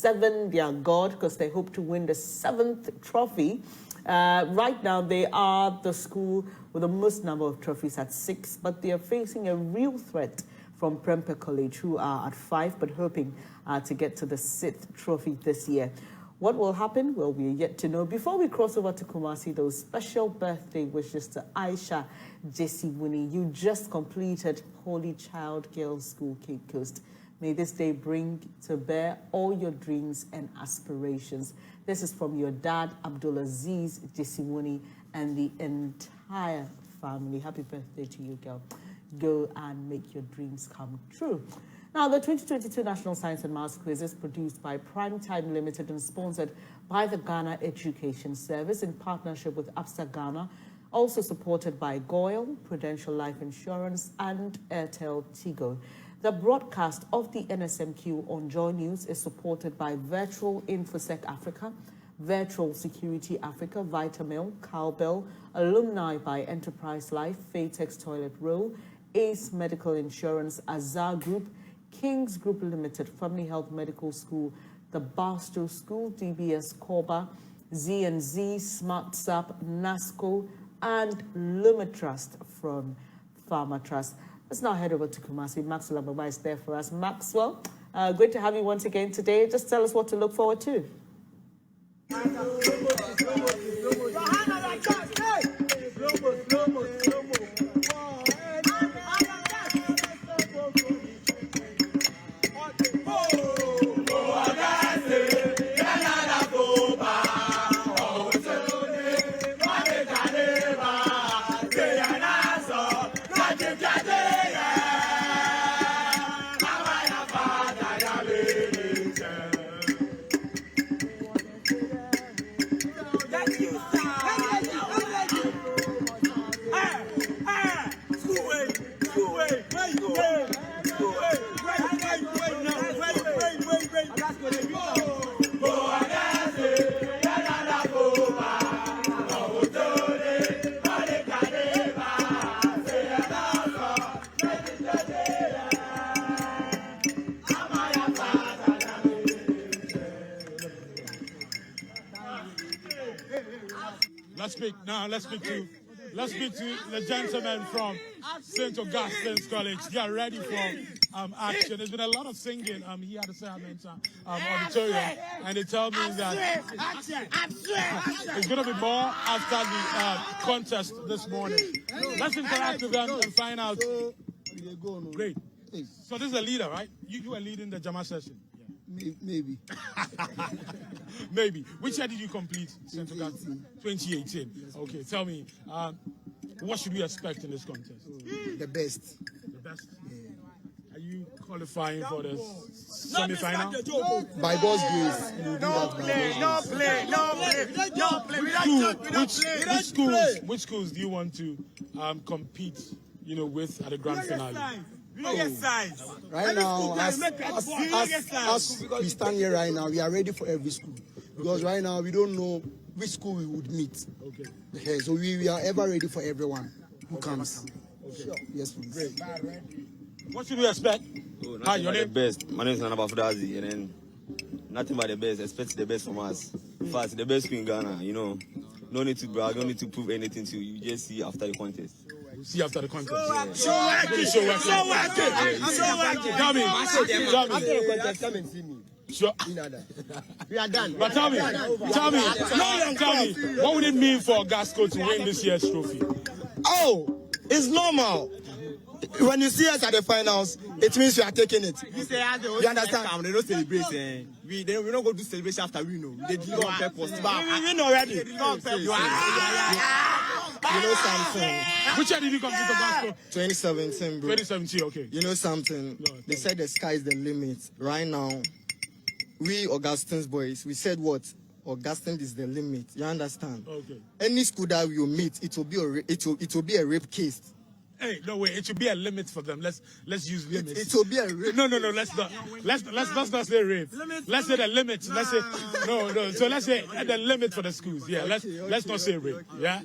7 their God because they hope to win the 7th trophy. Right now, they are the school with the most number of trophies at 6, but they are facing a real threat from Prempeh College, who are at 5, but hoping to get to the 6th trophy this year. What will happen? Well, we're yet to know. Before we cross over to Kumasi, those special birthday wishes to Aisha Jesiwuni. You just completed Holy Child Girls School, Cape Coast. May this day bring to bear all your dreams and aspirations. This is from your dad, Abdulaziz Jesiwuni, and the entire family. Happy birthday to you, girl. Go and make your dreams come true. Now, the 2022 National Science and Maths Quiz is produced by Primetime Limited and sponsored by the Ghana Education Service in partnership with ABSA Ghana, also supported by GOIL, Prudential Life Insurance, and Airtel Tigo. The broadcast of the NSMQ on JoyNews is supported by Virtual InfoSec Africa, Virtual Security Africa, Vitamil, Cowbell, Alumni by Enterprise Life, Fatex Toilet Roll, Ace Medical Insurance, Azar Group, King's Group Limited, Family Health Medical School, the Barstow School, DBS Corba, Z&Z, Smart Sap, NASCO, and Lumitrust from Pharma Trust. Let's now head over to Kumasi. Maxwell Ababa is there for us. Maxwell, great to have you once again today. Just tell us what to look forward to. Let's speak to the gentlemen from St. Augustine's College. They are ready for action. There's been a lot of singing here at the Sacramento auditorium, and they tell me that it's going to be more after the contest this morning. Let's interact with them and find out. Great. So this is the leader, right? You are leading the Jama session. Maybe. Maybe. Which year did you complete St. Augustine? 2018. Okay, tell me, what should we expect in this contest? The best. The best? Yeah. Are you qualifying for the semi-final? By God's grace. Which schools do you want to compete, with at the grand finale? Right now, as we stand here right now, we are ready for every school. Because right now, we don't know which school we would meet. Okay. Okay, so we are ever ready for everyone who comes. Okay. Sure. Yes, please. Great. What should we expect? Hi, your name? The best. My name is Nana Bafudazi, and then nothing but the best. Expect the best from us. First, the best in Ghana, No need to brag, no need to prove anything to you. You just see after the contest. See after the contest. So working. Come and see me. Sure. We are done. But tell me, what would it mean for Gasco to win this year's trophy? Oh, it's normal. When you see us at the finals, it means we are taking it. You understand? They don't celebrate. We don't go to celebration after we know. They did it on purpose. We win already. You know something? Which year did you complete the Gasco? 2017, bro. 2017, okay. You know something? They said the sky is the limit. Right now, we Augustine's boys, we said what? Augustine is the limit. You understand? Okay. Any school that we will meet, it will be a rape case. Hey, no way. It should be a limit for them. Let's use limits. It will be a rape. No. Let's not. Let's not say rape. Let's say the limits. Let's say no. So let's say the limit for the schools. Yeah. Let's not say rape. Yeah.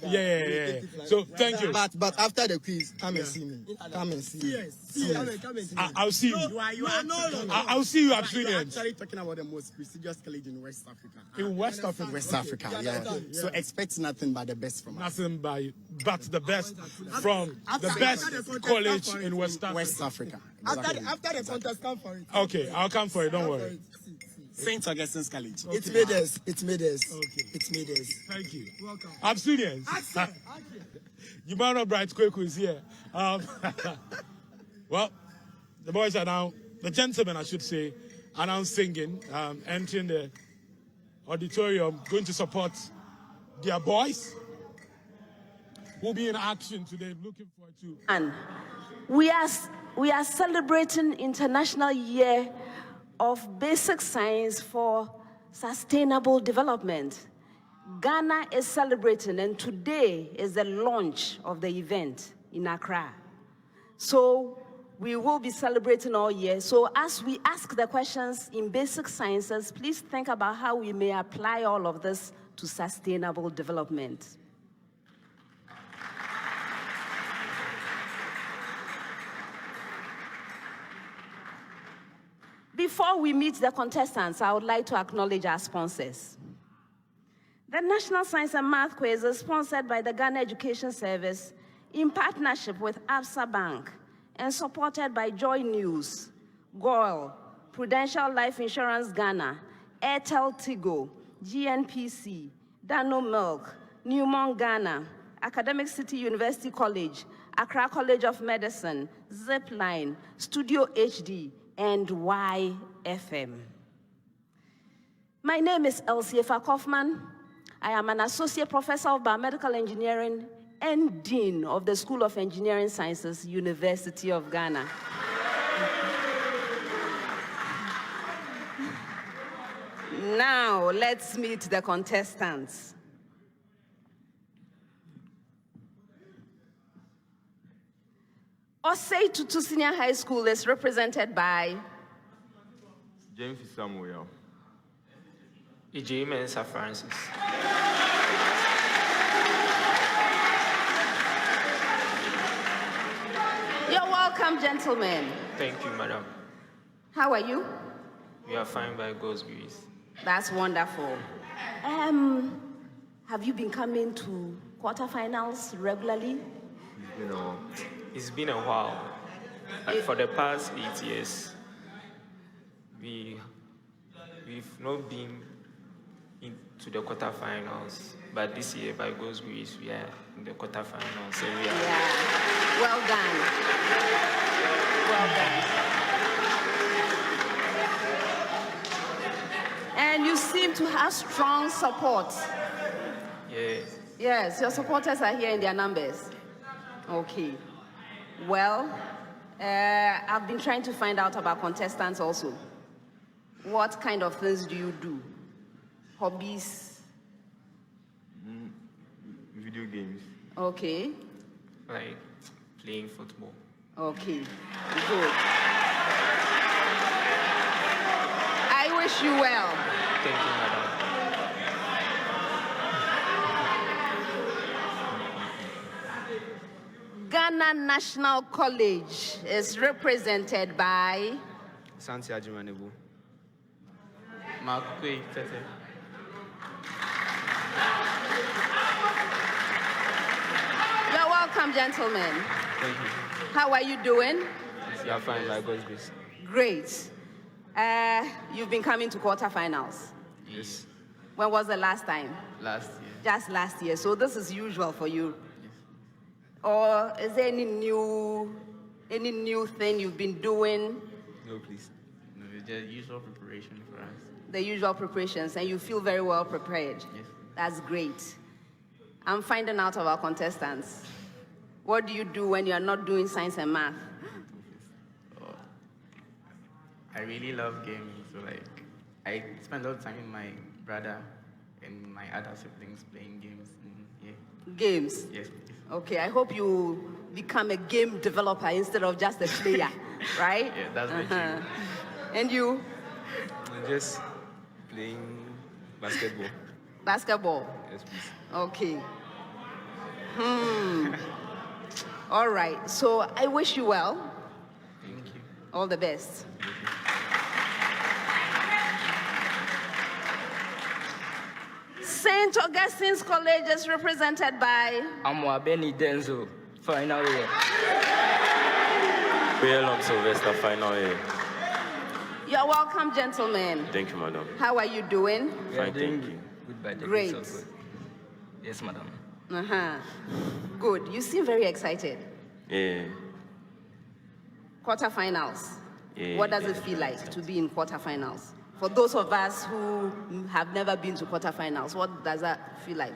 Yeah. So thank you. But after the quiz, come and see me. Come and see. Come and see. I'll see you. I'll see you, Augustines. Actually talking about the most prestigious college in West Africa. In West Africa. West Africa, yeah. So expect nothing but the best from us. Nothing but the best from the best college in West Africa. West Africa. After the contest, come for it. Okay, I'll come for it. Don't worry. St. Augustine's College. Okay. It's made us. Okay. It's made us. Thank you. Welcome. Augustines. You might not bright Kweku is here. Well, the boys are now, the gentlemen, I should say, are now singing, entering the auditorium, going to support their boys who will be in action today. Looking forward to. And we are celebrating International Year of Basic Science for Sustainable Development. Ghana is celebrating, and today is the launch of the event in Accra. So we will be celebrating all year. So as we ask the questions in basic sciences, please think about how we may apply all of this to sustainable development. Before we meet the contestants, I would like to acknowledge our sponsors. The National Science and Math Quiz is sponsored by the Ghana Education Service in partnership with Absa Bank and supported by JoyNews, GOIL, Prudential Life Insurance Ghana, Airtel Tigo, GNPC, Dano Milk, Newmont Ghana, Academic City University College, Accra College of Medicine, Zipline, Studio HD, and YFM. My name is Elsie Kaufman. I am an associate professor of biomedical engineering and dean of the School of Engineering Sciences, University of Ghana. Now, let's meet the contestants. Osei Tutu Senior High School is represented by James Samuel. E.J. Mensa Francis. You're welcome, gentlemen. Thank you, madam. How are you? We are fine by God's grace. That's wonderful. Have you been coming to quarterfinals regularly? It's been a while. For the past 8 years, we've not been into the quarterfinals, but this year, by God's grace, we are in the quarterfinals. And we are. Yeah. Well done. Well done. And you seem to have strong support. Yeah. Yes, your supporters are here in their numbers. Okay. Well, I've been trying to find out about contestants also. What kind of things do you do? Hobbies? Video games. Okay. Like playing football. Okay. Good. I wish you well. Thank you, madam. Ghana National College is represented by Santi Ajimanebu. Makwe Tete. You're welcome, gentlemen. Thank you. How are you doing? We are fine by God's grace. Great. You've been coming to quarterfinals. Yes. When was the last time? Last year. Just last year. So this is usual for you. Or is there any new thing you've been doing? No, please. No, it's just usual preparation for us. The usual preparations, and you feel very well prepared. Yes. That's great. I'm finding out of our contestants. What do you do when you are not doing science and math? I really love gaming, so I spend a lot of time with my brother and my other siblings playing games. And, yeah. Games? Yes, please. Okay, I hope you become a game developer instead of just a player, right? Yeah, that's my dream. And you? I'm just playing basketball. Basketball? Yes, please. Okay. All right, so I wish you well. Thank you. All the best. St. Augustine's College is represented by Benny Denzo, final year. Sylvester, final year. You're welcome, gentlemen. Thank you, madam. How are you doing? We are Fine, doing thank you. good by the Great. grace of God. Yes, madam. Good. You seem very excited. Yeah. Quarterfinals. Yeah, What does it feel like to be in quarterfinals? For those of us who have never been to quarterfinals, what does that feel like?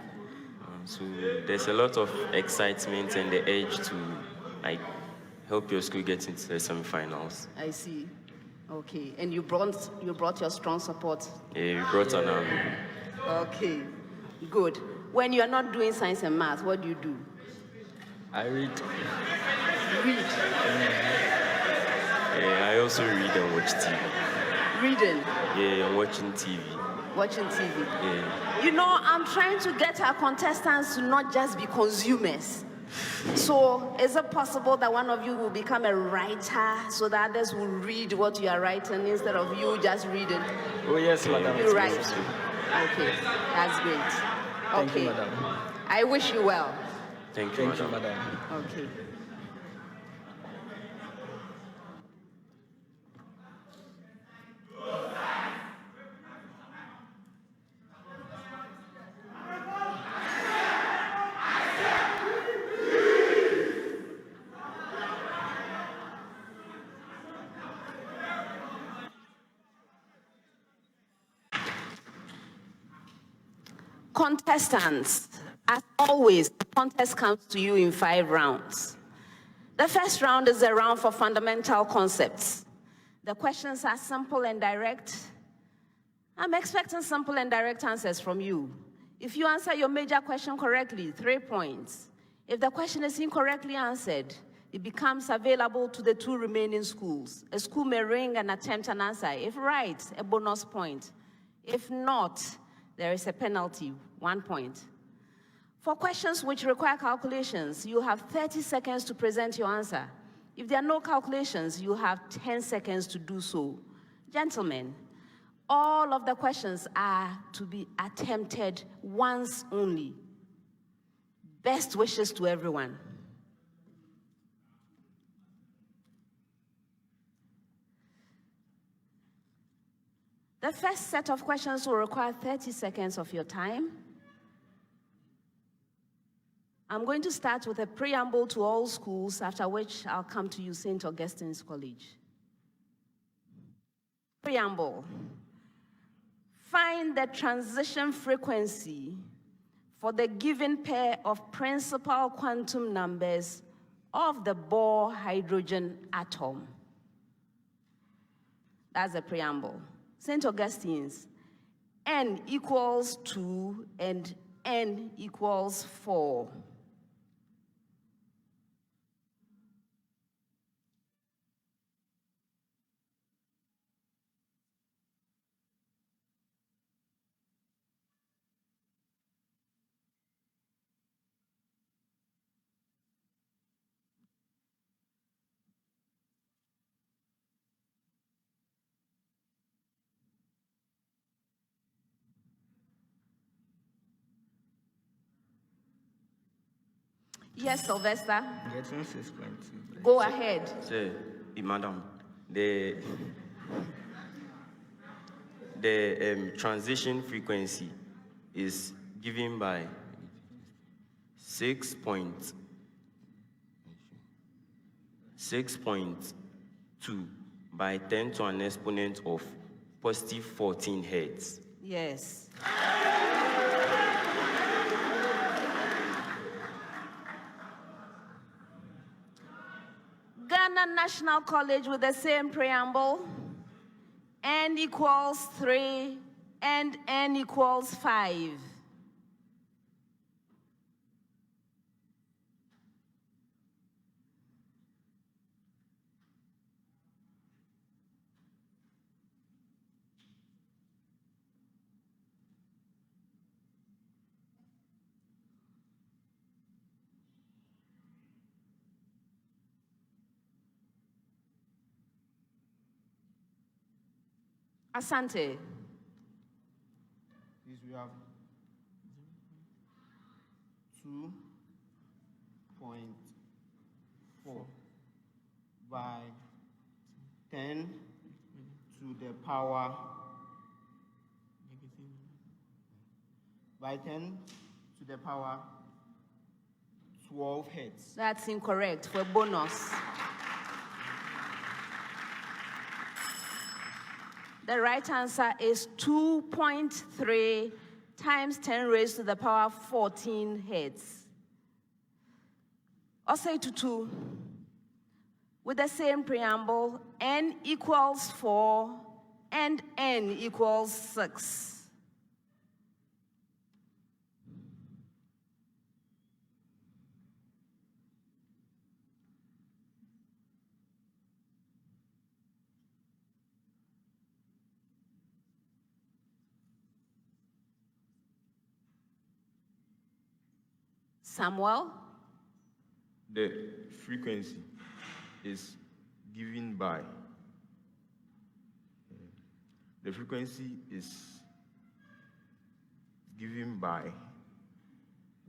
So there's a lot of excitement and the urge to like help your school get into the semifinals. I see. Okay. And you brought your strong support. Yeah, we brought an Okay. Good. When you are not doing science and math, what do you do? I read. Read. Yeah, I also read and watch TV. Reading. Yeah, I'm watching TV. Watching TV. Yeah. You know, I'm trying to get our contestants to not just be consumers. So, is it possible that one of you will become a writer so that others will read what you are writing instead of you just reading? Oh, yes, madam. You write. Okay, that's great. Thank Okay. you, madam. I wish you well. Thank you, Thank you, madam. madam. Okay. Contestants, as always, the contest comes to you in 5 rounds. The first round is a round for fundamental concepts. The questions are simple and direct. I'm expecting simple and direct answers from you. If you answer your major question correctly, 3 points. If the question is incorrectly answered, it becomes available to the 2 remaining schools. A school may ring and attempt an answer. If right, a bonus point. If not, there is a penalty, 1 point. For questions which require calculations, you have 30 seconds to present your answer. If there are no calculations, you have 10 seconds to do so. Gentlemen, all of the questions are to be attempted once only. Best wishes to everyone. The first set of questions will require 30 seconds of your time. I'm going to start with a preamble to all schools, after which I'll come to you, St. Augustine's College. Preamble. Find the transition frequency for the given pair of principal quantum numbers of the Bohr hydrogen atom. That's the preamble. St. Augustine's, n equals 2 and n equals 4. Yes, Sylvester. Getting 6.2. Go ahead. Say, madam, the transition frequency is given by 6.2 by 10 to an exponent of positive 14 hertz. Yes. Ghana National College with the same preamble. N equals 3 and n equals 5. Asante. This we have 2.4 by 10 to the power by 10 to the power 12 hertz. That's incorrect for bonus. The right answer is 2.3 times 10 raised to the power 14 hertz. Osei Tutu, with the same preamble, n equals 4 and n equals 6. Samuel? The frequency is given by, the frequency is given by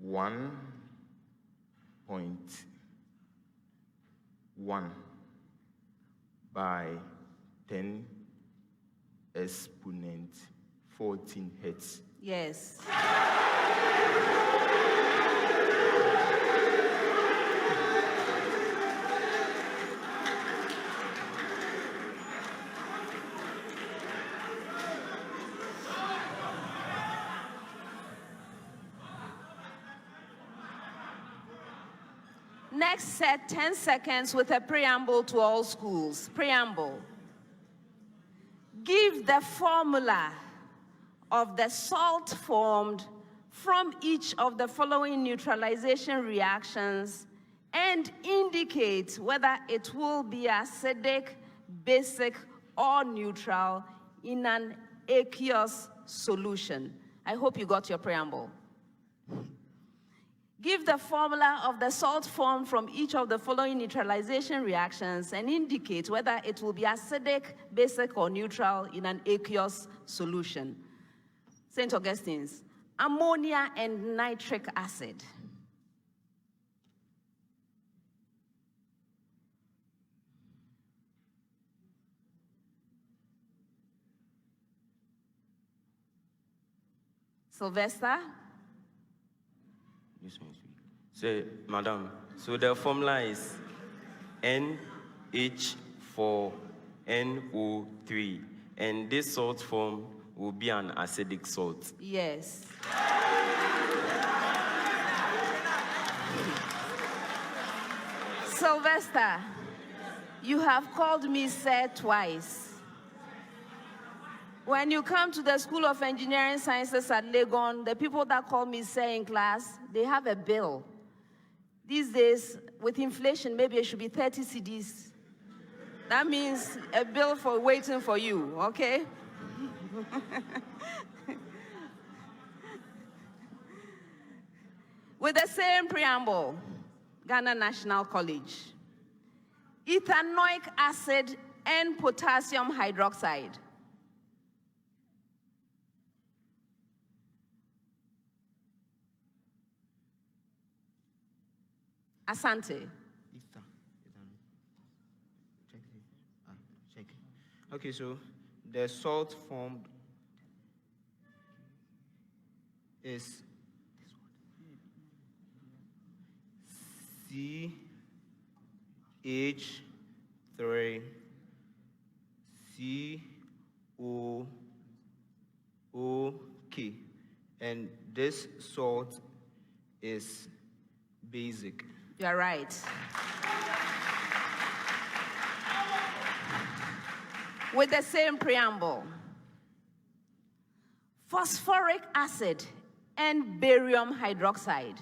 1.1 by 10 exponent 14 hertz. Yes. Next set 10 seconds with a preamble to all schools. Preamble. Give the formula of the salt formed from each of the following neutralization reactions and indicate whether it will be acidic, basic, or neutral in an aqueous solution. I hope you got your preamble. Give the formula of the salt formed from each of the following neutralization reactions and indicate whether it will be acidic, basic, or neutral in an aqueous solution. St. Augustine's, ammonia and nitric acid. Sylvester? So, madam, so the formula is NH4NO3, and this salt form will be an acidic salt. Yes. Sylvester, you have called me sir twice. When you come to the School of Engineering Sciences at Legon, the people that call me sir in class, they have a bill. These days, with inflation, maybe it should be 30 cedis. That means a bill for waiting for you, okay? With the same preamble, Ghana National College. Ethanoic acid and potassium hydroxide. Asante. Check. Okay, so the salt formed is CH3 COOK, and this salt is basic. You're right. With the same preamble, phosphoric acid and barium hydroxide.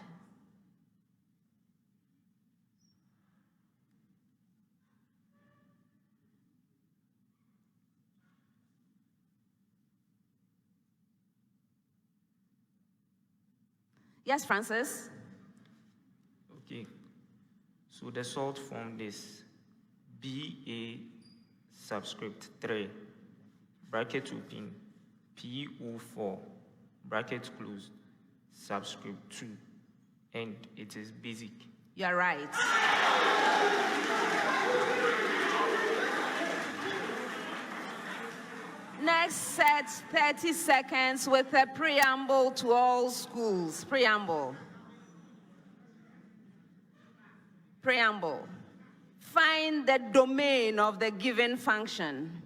Yes, Francis? Okay. So the salt formed is BA subscript 3 bracket open, PO4, bracket closed, subscript 2, and it is basic. You're right. Next set, 30 seconds with a preamble to all schools. Preamble. Preamble. Find the domain of the given function.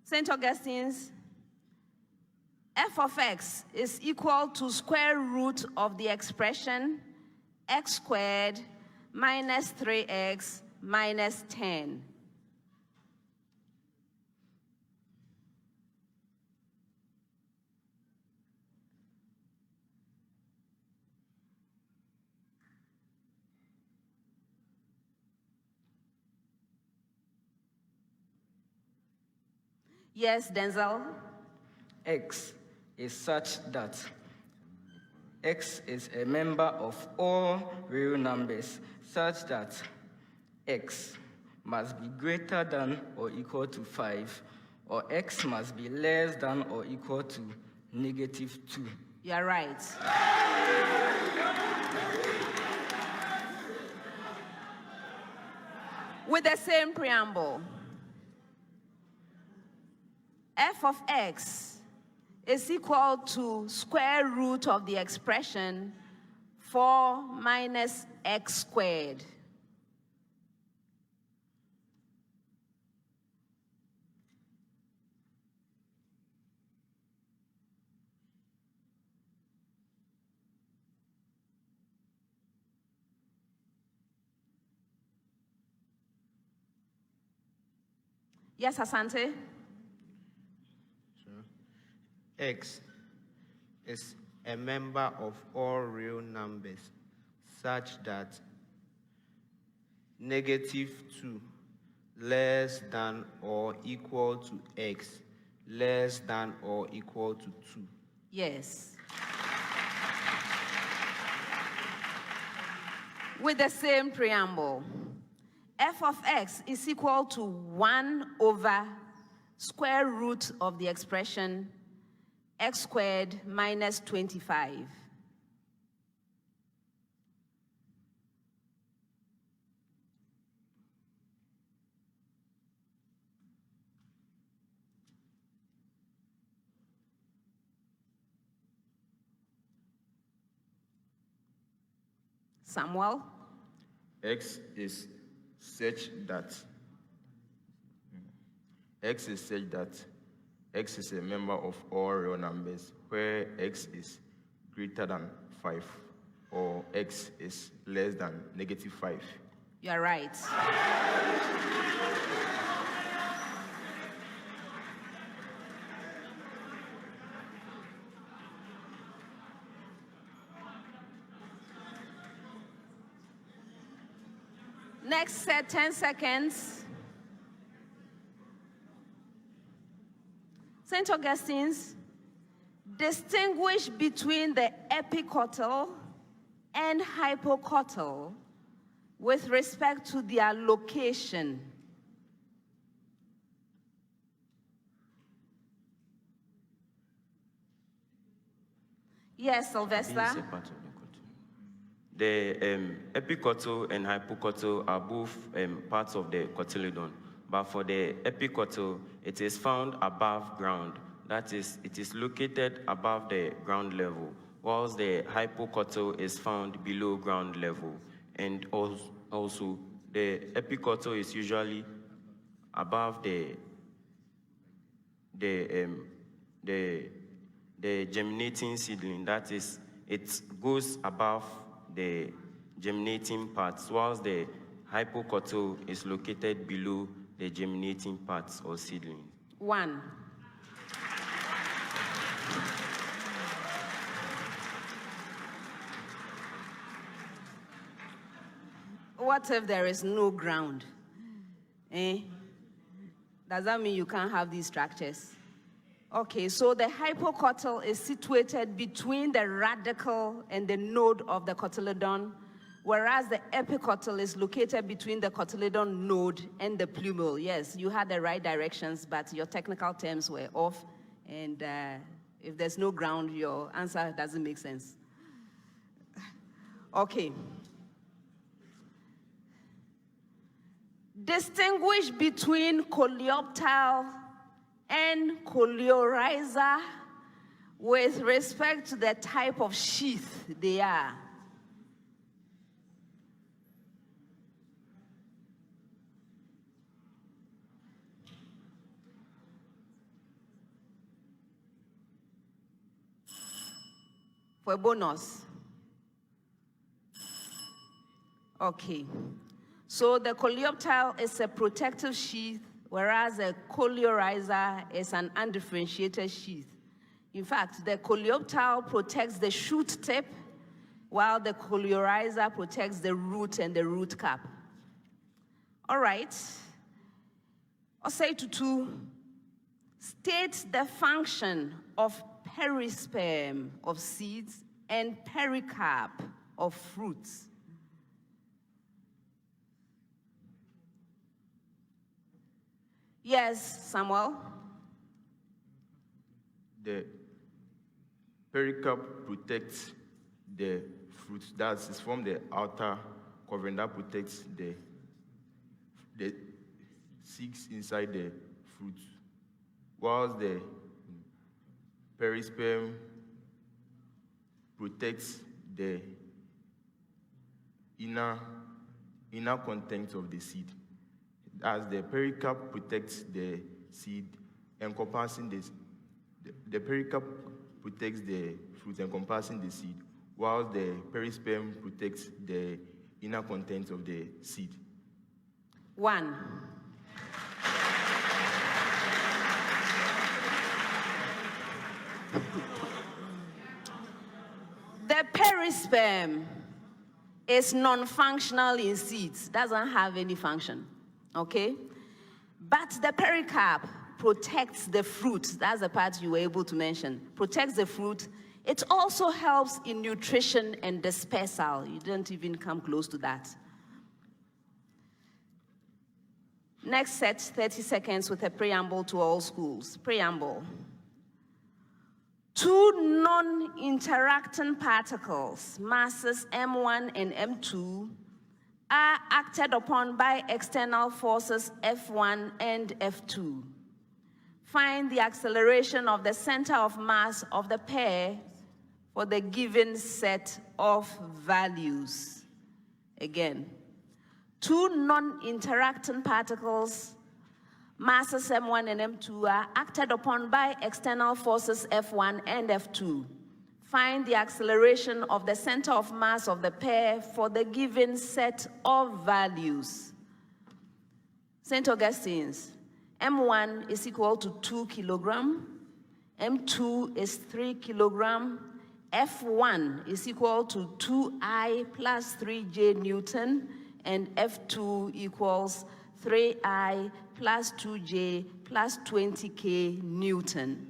St. Augustine's, f of x is equal to square root of the expression x squared minus 3x minus 10. Yes, Denzel? X is such that X is a member of all real numbers such that X must be greater than or equal to 5, or X must be less than or equal to -2. You're right. With the same preamble, f of x is equal to square root of the expression 4 minus x squared. Yes, Asante? X is a member of all real numbers such that -2 less than or equal to x less than or equal to 2. Yes. With the same preamble, f of x is equal to 1 over square root of the expression x squared minus 25. Samuel? X is such that X is a member of all real numbers where X is greater than 5 or X is less than -5. You're right. Next set, 10 seconds. St. Augustine's, distinguish between the epicotyle and hypocotyle with respect to their location. Yes, Sylvester? The epicotyle and hypocotyle are both parts of the cotyledon. But for the epicotyle, it is found above ground. That is, it is located above the ground level, whilst the hypocotyle is found below ground level. And also the epicotyle is usually above the germinating seedling. That is, it goes above the germinating parts, whilst the hypocotyle is located below the germinating parts or seedling. 1. What if there is no ground? Does that mean you can't have these structures? Okay, so the hypocotyle is situated between the radicle and the node of the cotyledon, whereas the epicotyle is located between the cotyledon node and the plumule. Yes, you had the right directions, but your technical terms were off, and if there's no ground, your answer doesn't make sense. Okay. Distinguish between coleoptile and coleorhiza with respect to the type of sheath they are. For a bonus. Okay. So the coleoptile is a protective sheath, whereas a coleorhiza is an undifferentiated sheath. In fact, the coleoptile protects the shoot tip, while the coleorhiza protects the root and the root cap. All right. Osei Tutu, state the function of perisperm of seeds and pericarp of fruits. Yes, Samuel? The pericarp protects the fruit. That is from the outer covering that protects the seeds inside the fruit, whilst the perisperm protects the inner contents of the seed. As the pericarp protects the seed, encompassing this, the pericarp protects the fruit encompassing the seed, while the perisperm protects the inner contents of the seed. 1. The perisperm is non-functional in seeds, doesn't have any function, okay? But the pericarp protects the fruit. That's the part you were able to mention. Protects the fruit. It also helps in nutrition and dispersal. You didn't even come close to that. Next set, 30 seconds with a preamble to all schools. Preamble. 2 non-interacting particles, masses M1 and M2, are acted upon by external forces F1 and F2. Find the acceleration of the center of mass of the pair for the given set of values. Again, 2 non-interacting particles, masses M1 and M2, are acted upon by external forces F1 and F2. Find the acceleration of the center of mass of the pair for the given set of values. St. Augustine's, M1 is equal to 2 kilogram, M2 is 3 kilogram, F1 is equal to 2I plus 3J Newton, and F2 equals 3I plus 2J plus 20K Newton.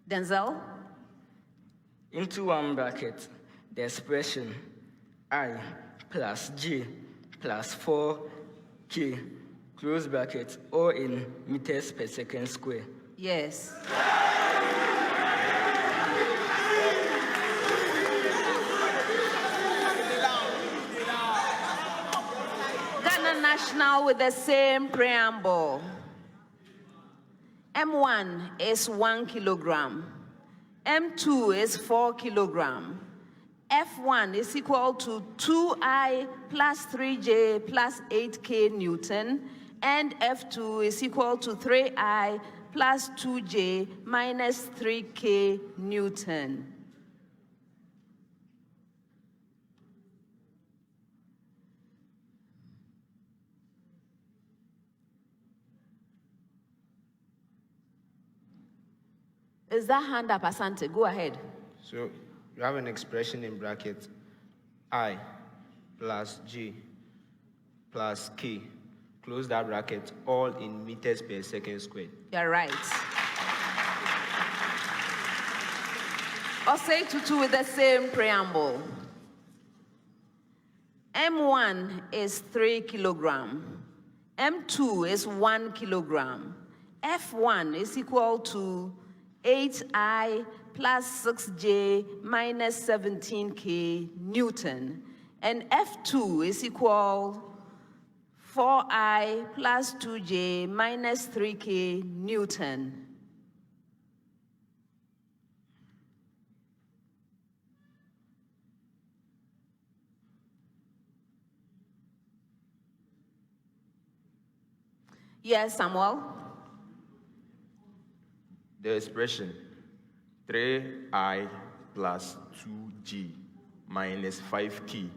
Denzel? Into one bracket, the expression I plus J plus 4K, close bracket, or in meters per second square. Yes. Ghana National with the same preamble. M1 is 1 kilogram. M2 is 4 kilogram. F1 is equal to 2I plus 3J plus 8K Newton, and F2 is equal to 3I plus 2J minus 3K Newton. Is that hand up, Asante? Go ahead. So you have an expression in bracket I plus J plus K. Close that bracket, all in meters per second squared. You're right. Osei Tutu with the same preamble. M1 is 3 kilogram. M2 is 1 kilogram. F1 is equal to 8I plus 6J minus 17K Newton. And F2 is equal 4I plus 2J minus 3K Newton. Yes, Samuel? The expression 3I plus 2G minus 5K,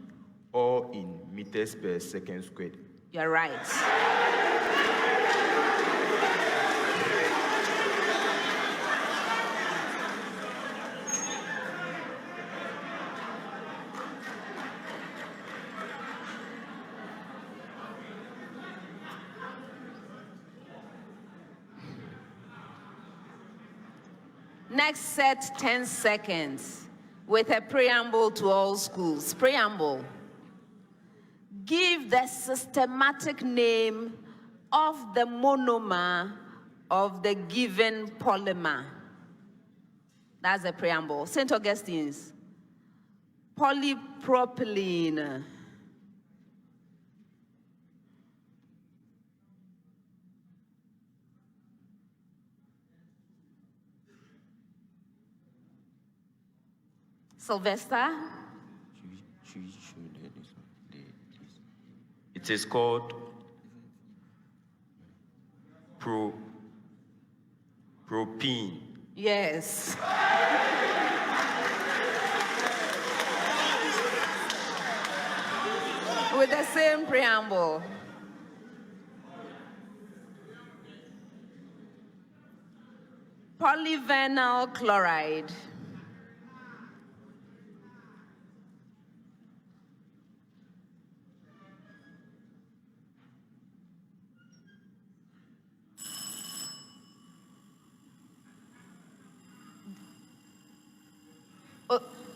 all in meters per second squared. You're right. Next set, 10 seconds with a preamble to all schools. Preamble. Give the systematic name of the monomer of the given polymer. That's the preamble. St. Augustine's. Polypropylene. Sylvester? It is called propene. Yes. With the same preamble. Polyvinyl chloride.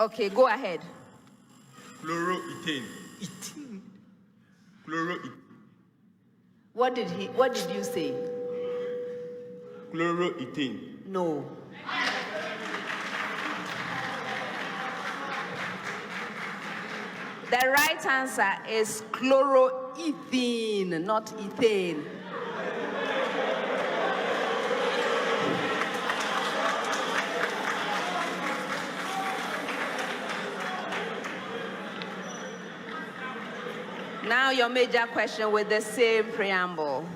Okay, go ahead. Chloroethane. Chloroethane. What did you say? Chloroethane. No. The right answer is chloroethene, not ethane. Now your major question with the same preamble.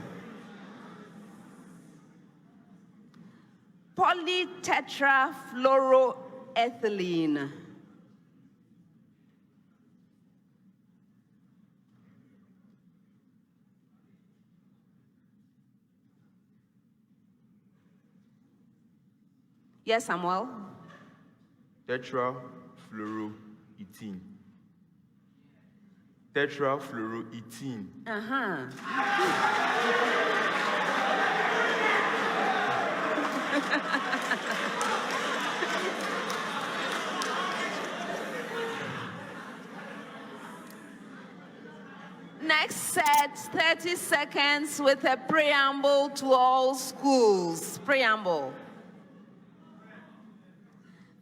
Polytetrafluoroethylene. Yes, Samuel? Tetrafluoroethene. Tetrafluoroethene. Next set, 30 seconds with a preamble to all schools. Preamble.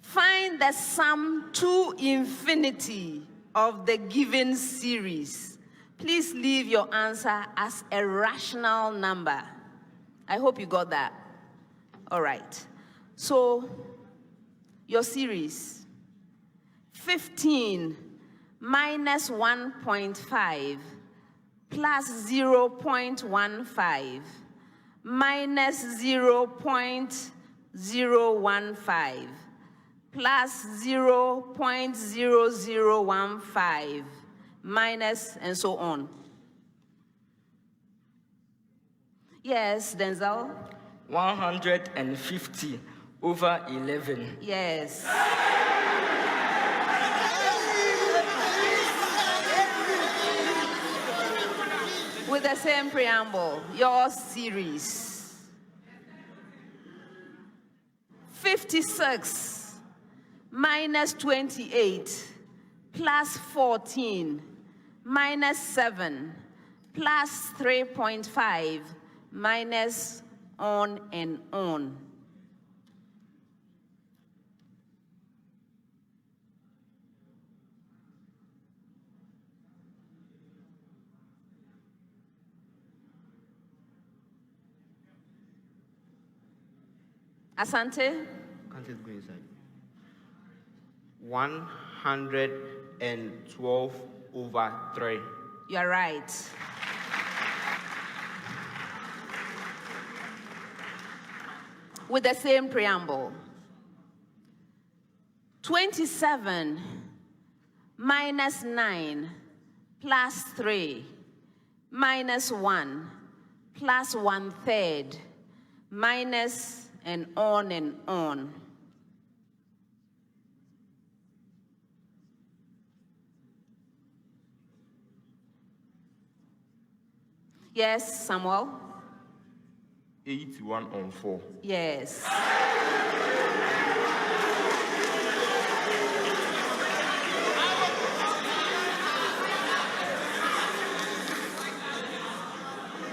Find the sum to infinity of the given series. Please leave your answer as a rational number. I hope you got that. All right. So, your series. 15 minus 1.5 plus 0.15 minus 0.015 plus 0.0015 minus and so on. Yes, Denzel? 150 over 11. Yes. with the same preamble, your series. 56 minus 28 plus 14 minus 7 plus 3.5 minus on and on. Asante? Can't it go inside? 112 over 3. You're right. With the same preamble. 27 minus 9 plus 3 minus 1 plus 1/3 minus and on and on. Yes, Samuel? 81 on 4. Yes.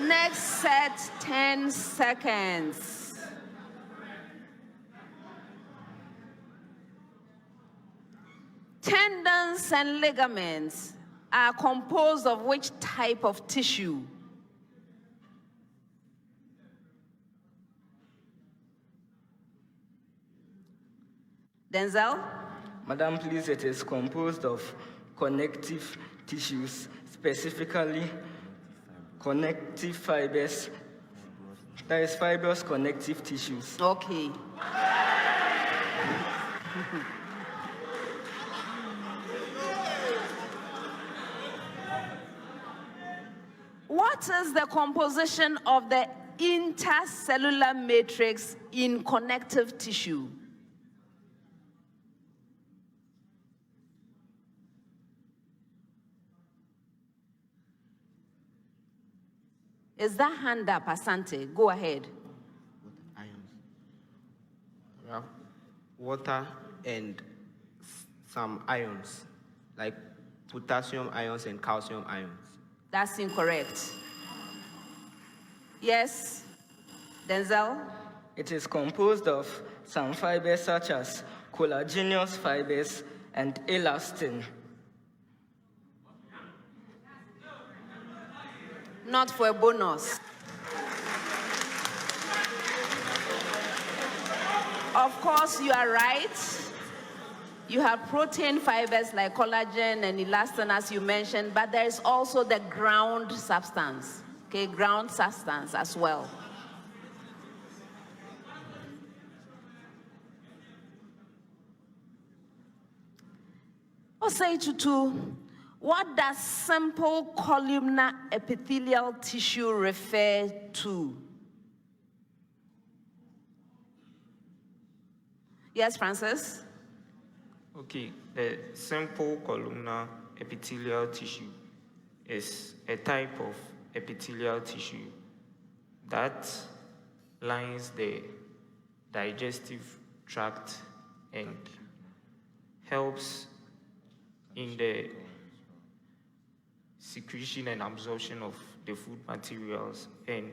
Next set, 10 seconds. Tendons and ligaments are composed of which type of tissue? Denzel? Madam, please, it is composed of connective tissues, specifically connective fibers. That is fibrous connective tissues. Okay. What is the composition of the intercellular matrix in connective tissue? Is that hand up, Asante? Go ahead. Ions. We have water and some ions, like potassium ions and calcium ions. That's incorrect. Yes, Denzel? It is composed of some fibers such as collagenous fibers and elastin. Not for a bonus. Of course, you are right. You have protein fibers like collagen and elastin, as you mentioned, but there is also the ground substance, okay, ground substance as well. Osei Tutu, what does simple columnar epithelial tissue refer to? Yes, Francis? Okay, the simple columnar epithelial tissue is a type of epithelial tissue that lines the digestive tract and helps in the secretion and absorption of the food materials, and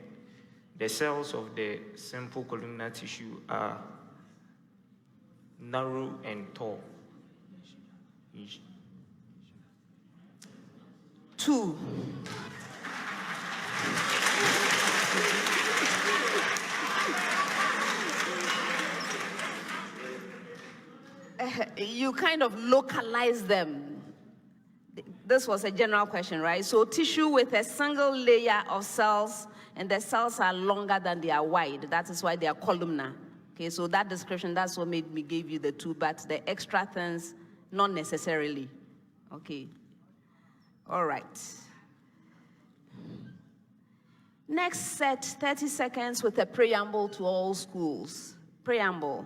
the cells of the simple columnar tissue are narrow and tall. 2. You kind of localize them. This was a general question, right? So tissue with a single layer of cells, and the cells are longer than they are wide. That is why they are columnar. Okay, so that description, that's what made me give you the 2, but the extra things, not necessarily. Okay. All right. Next set, 30 seconds with a preamble to all schools. Preamble.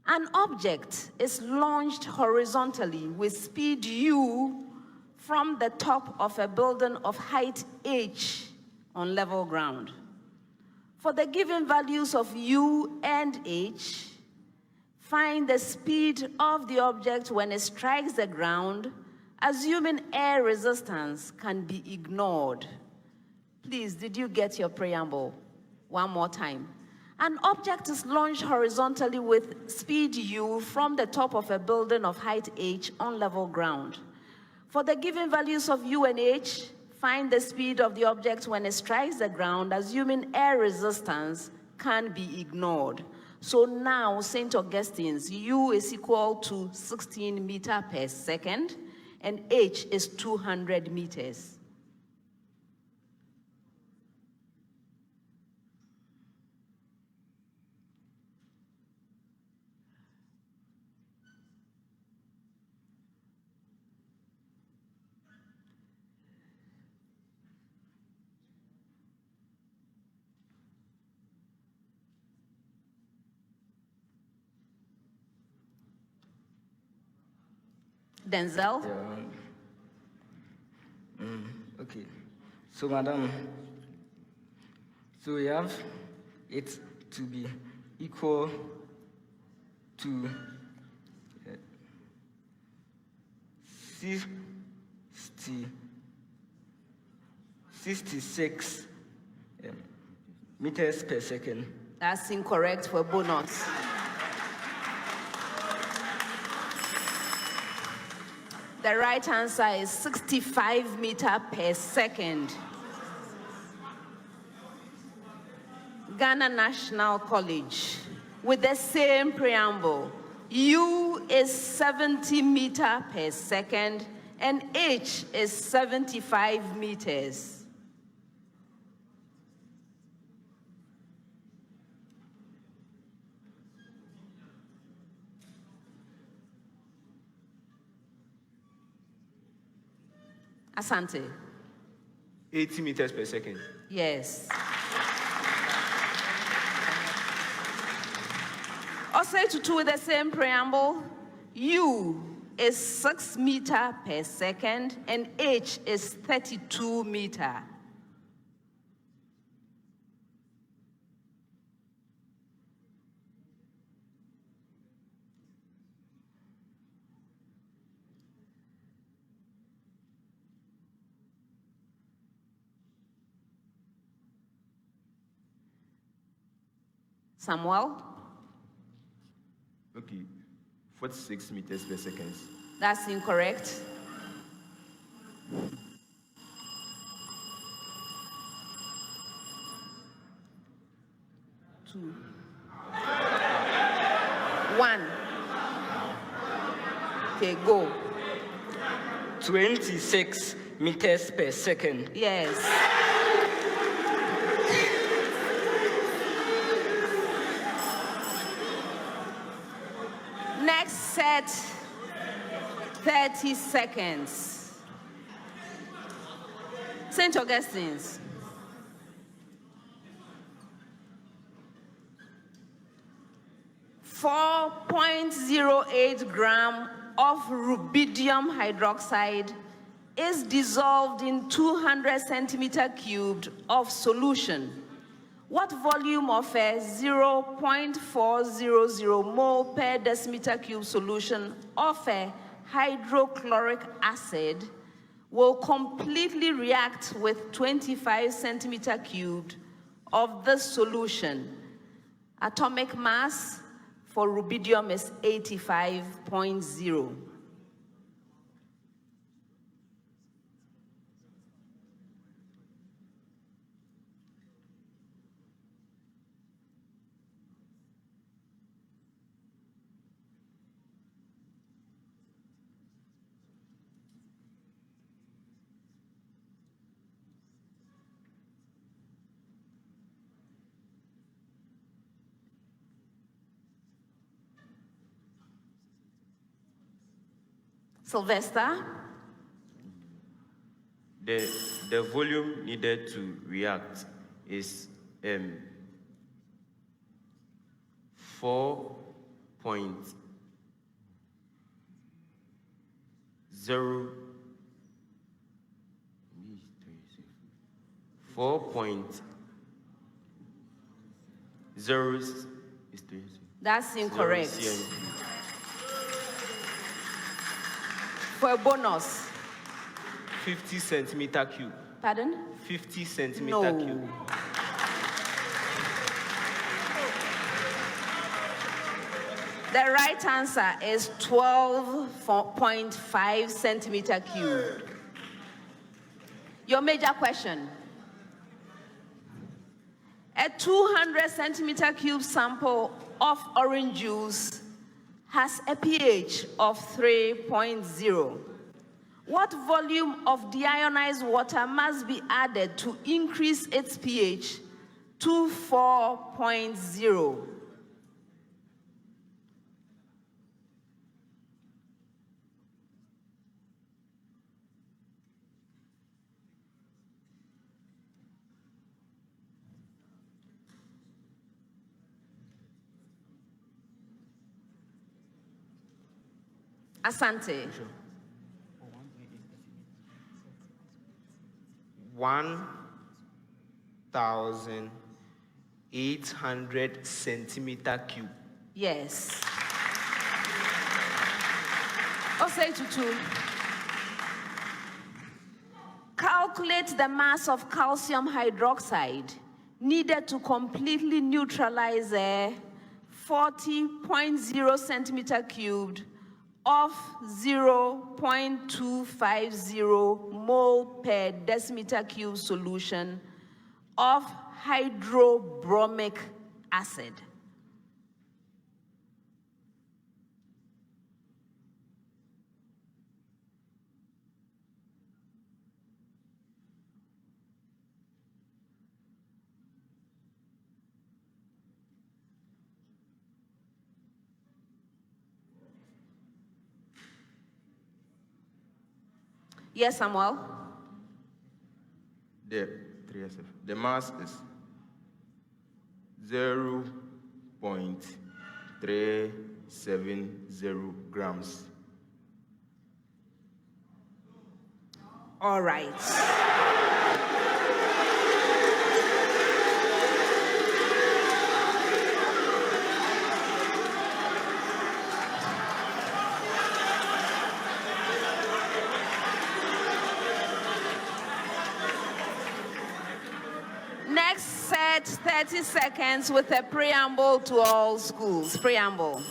An object is launched horizontally with speed u from the top of a building of height h on level ground. For the given values of u and h, find the speed of the object when it strikes the ground, assuming air resistance can be ignored. Please, did you get your preamble? One more time. An object is launched horizontally with speed u from the top of a building of height h on level ground. For the given values of u and h, find the speed of the object when it strikes the ground, assuming air resistance can be ignored. So now, St. Augustine's, u is equal to 16 meters per second, and h is 200 meters. Denzel? Yeah. Okay. So, madam, so we have it to be equal to 66 meters per second. That's incorrect for bonus. The right answer is 65 meters per second. Ghana National College, with the same preamble, U is 70 meters per second and H is 75 meters. Asante. 80 meters per second. Yes. Osei Tutu with the same preamble. U is 6 meters per second and H is 32 meters. Samuel? Okay, 46 meters per second. That's incorrect. Two. One. Okay, go. 26 meters per second. Yes. Next set, 30 seconds. St. Augustine's. .08 gram of rubidium hydroxide is dissolved in 200 centimeter cubed of solution. What volume of a 0.400 mole per decimeter cube solution of a hydrochloric acid will completely react with 25 centimeter cubed of this solution? Atomic mass for rubidium is 85.0. Sylvester? The volume needed to react is 4.0 4.0. That's incorrect. 0 cm. For a bonus. 50 centimeter cube. Pardon? 50 centimeter No. cube. The right answer is 12.5 centimeter cubed. Your major question. A 200 centimeter cube sample of orange juice has a pH of 3.0. What volume of deionized water must be added to increase its pH to 4.0? Asante. 1,800 centimeter cube. Yes. Osei Tutu. Calculate the mass of calcium hydroxide needed to completely neutralize a 40.0 centimeter cubed of 0.250 mole per decimeter cube solution of hydrobromic acid. Yes, Samuel? The 3SF. The mass is 0.370 grams. All right. Next set, 30 seconds with a preamble to all schools. Preamble.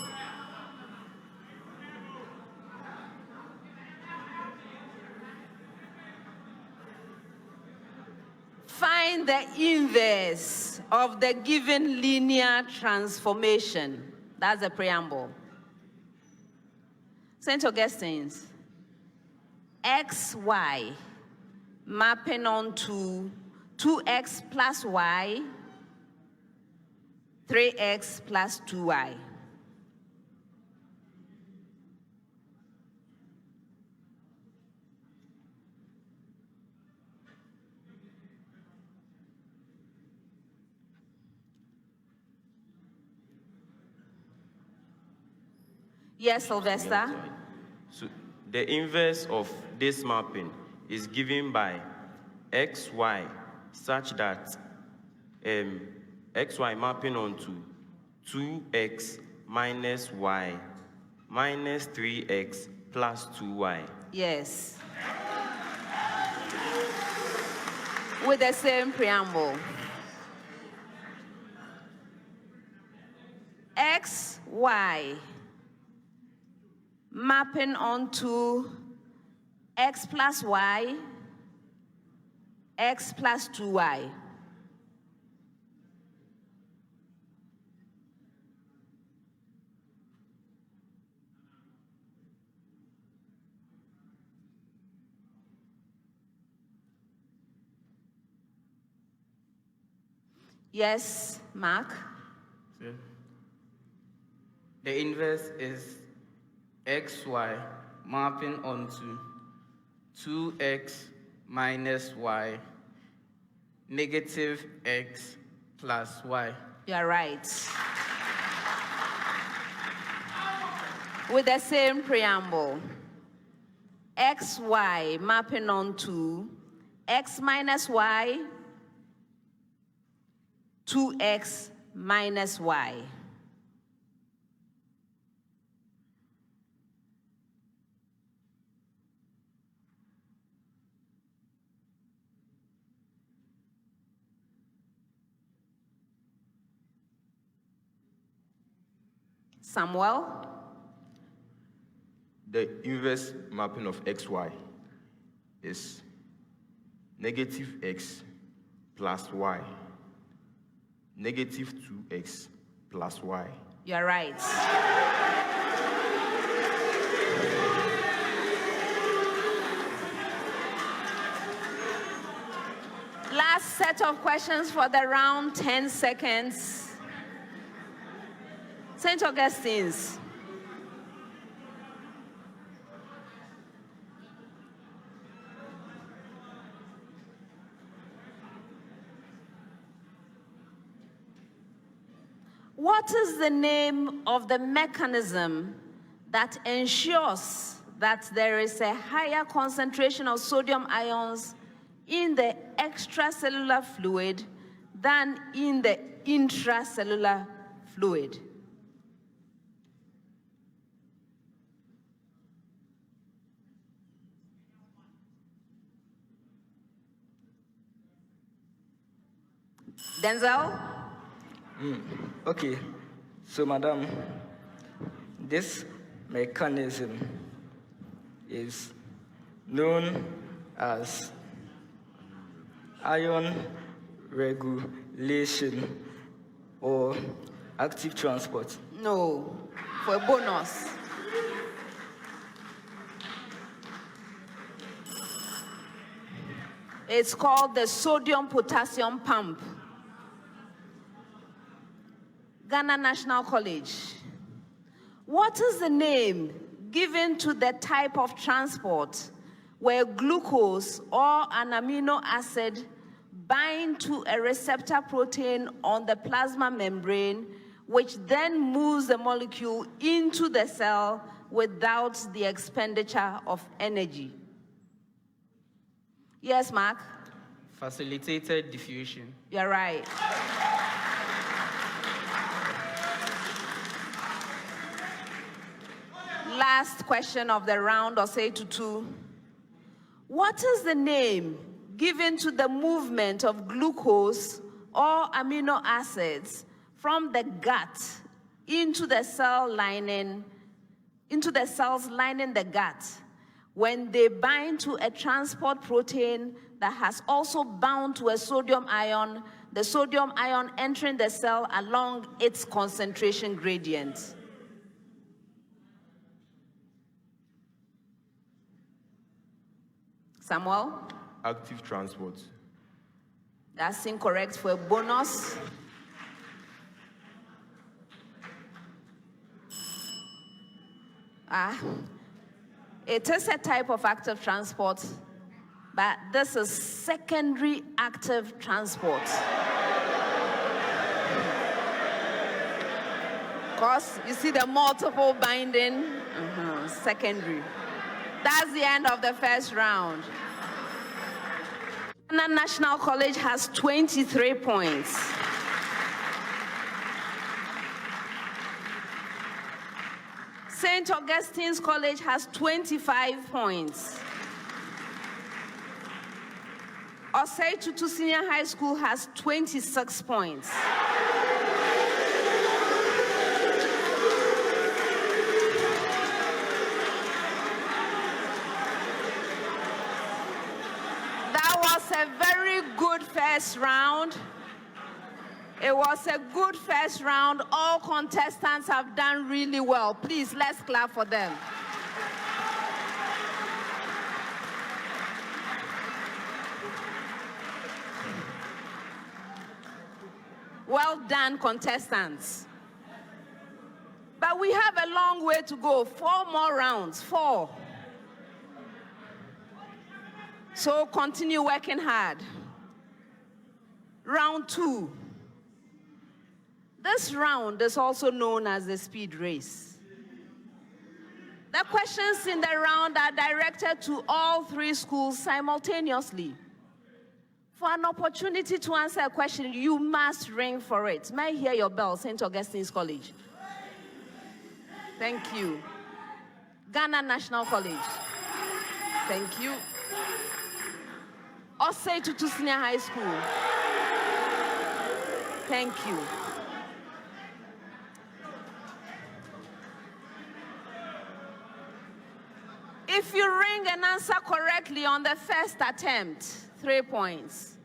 Find the inverse of the given linear transformation. That's the preamble. St. Augustine's. XY mapping onto 2x plus y, 3x plus 2y. Yes, Sylvester? So the inverse of this mapping is given by xy such that xy mapping onto 2x minus y minus 3x plus 2y. Yes. With the same preamble. XY mapping onto x plus y, x plus 2y. Yes, Mark? The inverse is xy mapping onto 2x minus y negative x plus y. You're right. With the same preamble. XY mapping onto x minus y 2x minus y. Samuel? The inverse mapping of xy is negative x plus y, negative 2x plus y. You're right. Last set of questions for the round, 10 seconds. St. Augustine's. What is the name of the mechanism that ensures that there is a higher concentration of sodium ions in the extracellular fluid than in the intracellular fluid? Denzel? Okay, so madam, this mechanism is known as ion regulation or active transport. No, for a bonus. It's called the sodium-potassium pump. Ghana National College. What is the name given to the type of transport where glucose or an amino acid bind to a receptor protein on the plasma membrane, which then moves the molecule into the cell without the expenditure of energy? Yes, Mark? Facilitated diffusion. You're right. Last question of the round, Osei Tutu. What is the name given to the movement of glucose or amino acids from the gut into the cell lining, into the cells lining the gut, when they bind to a transport protein that has also bound to a sodium ion, the sodium ion entering the cell along its concentration gradient? Samuel? Active transport. That's incorrect for a bonus. It is a type of active transport, but this is secondary active transport. Because you see the multiple binding, secondary. That's the end of the first round. Ghana National College has 23 points. St. Augustine's College has 25 points. Osei Tutu Senior High School has 26 points. A very good first round. It was a good first round. All contestants have done really well. Please, let's clap for them. Well done, contestants. But we have a long way to go. 4 more rounds, 4. So continue working hard. Round 2. This round is also known as the speed race. The questions in the round are directed to all 3 schools simultaneously. For an opportunity to answer a question, you must ring for it. May I hear your bell, St. Augustine's College? Thank you. Ghana National College. Thank you. Osei Tutu Senior High School. Thank you. If you ring and answer correctly on the first attempt, 3 points.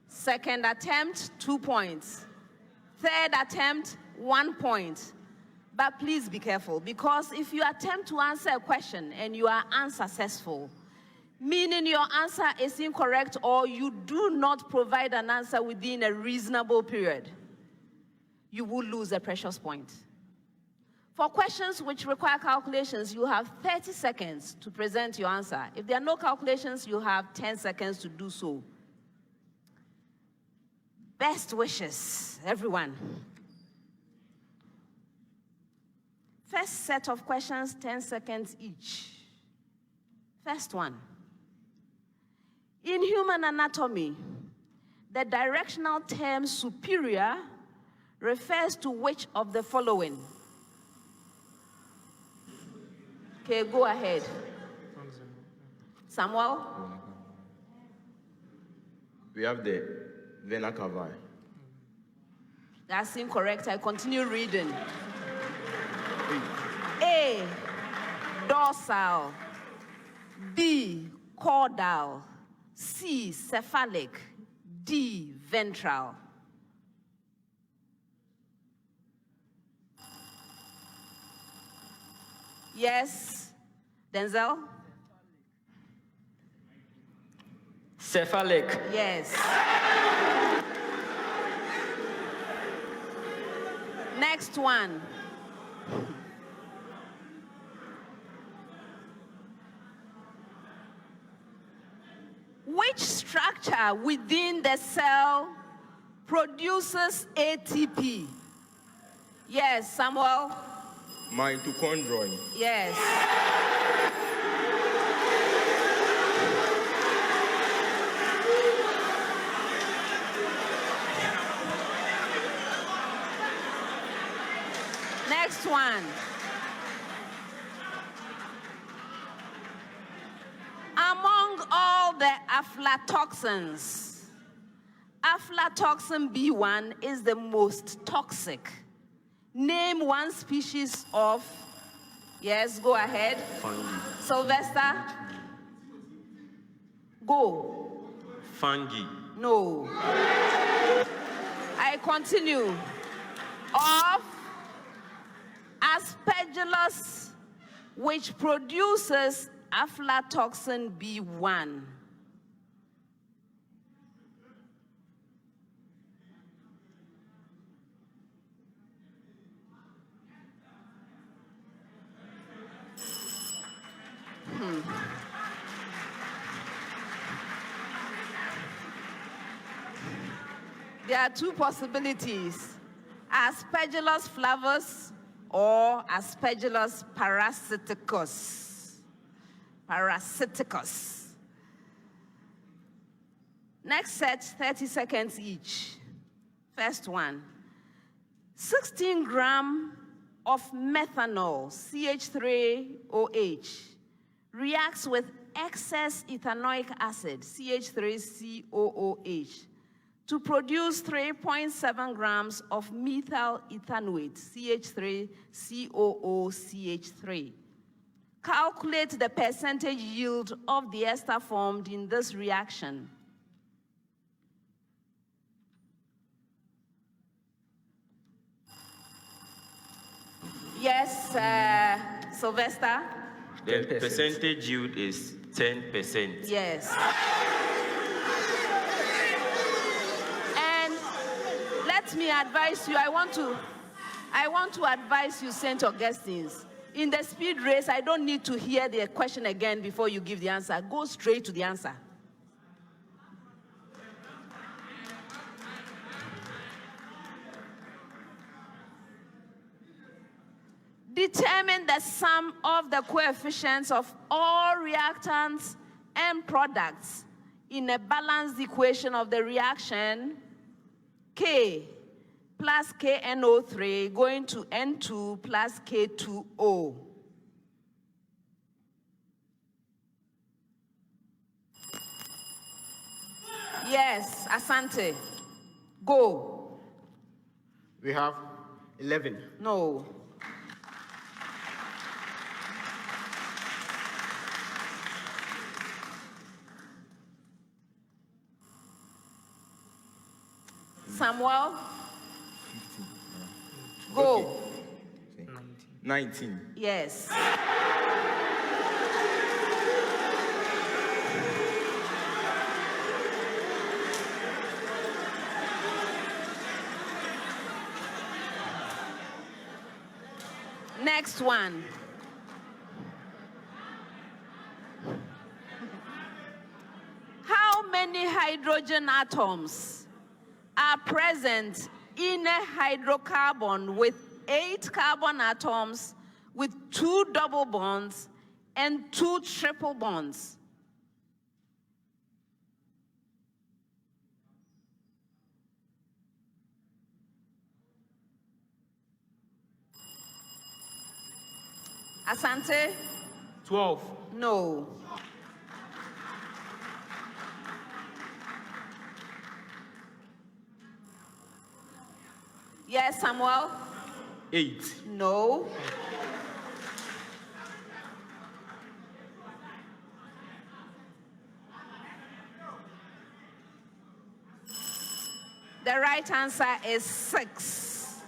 Second attempt, 2 points. Third attempt, 1 point. But please be careful, because if you attempt to answer a question and you are unsuccessful, meaning your answer is incorrect or you do not provide an answer within a reasonable period, you will lose a precious point. For questions which require calculations, you have 30 seconds to present your answer. If there are no calculations, you have 10 seconds to do so. Best wishes, everyone. First set of questions, 10 seconds each. First one. In human anatomy, the directional term superior refers to which of the following? Okay, go ahead. Samuel? We have the vena cava. That's incorrect. I continue reading. A, dorsal. B, caudal. C, cephalic. D, ventral. Yes, Denzel? Cephalic. Yes. Next one. Which structure within the cell produces ATP? Yes, Samuel? Mitochondria. Yes. Next one. Among all the aflatoxins, aflatoxin B1 is the most toxic. Name one species of, yes, go ahead. Fungi. Sylvester? Go. Fungi. No. I continue. Of Aspergillus, which produces aflatoxin B1. There are two possibilities: Aspergillus flavus or Aspergillus parasiticus. Parasiticus. Next set, 30 seconds each. First one. 16 grams of methanol, CH3OH, reacts with excess ethanoic acid, CH3COOH, to produce 3.7 grams of methyl ethanoate, CH3COOCH3. Calculate the percentage yield of the ester formed in this reaction. Yes, Sylvester? The percentage yield is 10%. Yes. And let me advise you, I want to advise you, St. Augustine's. In the speed race, I don't need to hear the question again before you give the answer. Go straight to the answer. Determine the sum of the coefficients of all reactants and products in a balanced equation of the reaction, K plus KNO3 going to N2 plus K2O. Yes, Asante. Go. We have 11. No. Samuel. 15. Go. Okay. 19. Yes. Next one. How many hydrogen atoms are present in a hydrocarbon with 8 carbon atoms with 2 double bonds and 2 triple bonds? Asante? 12. No. Yes, Samuel? 8. No. The right answer is 6.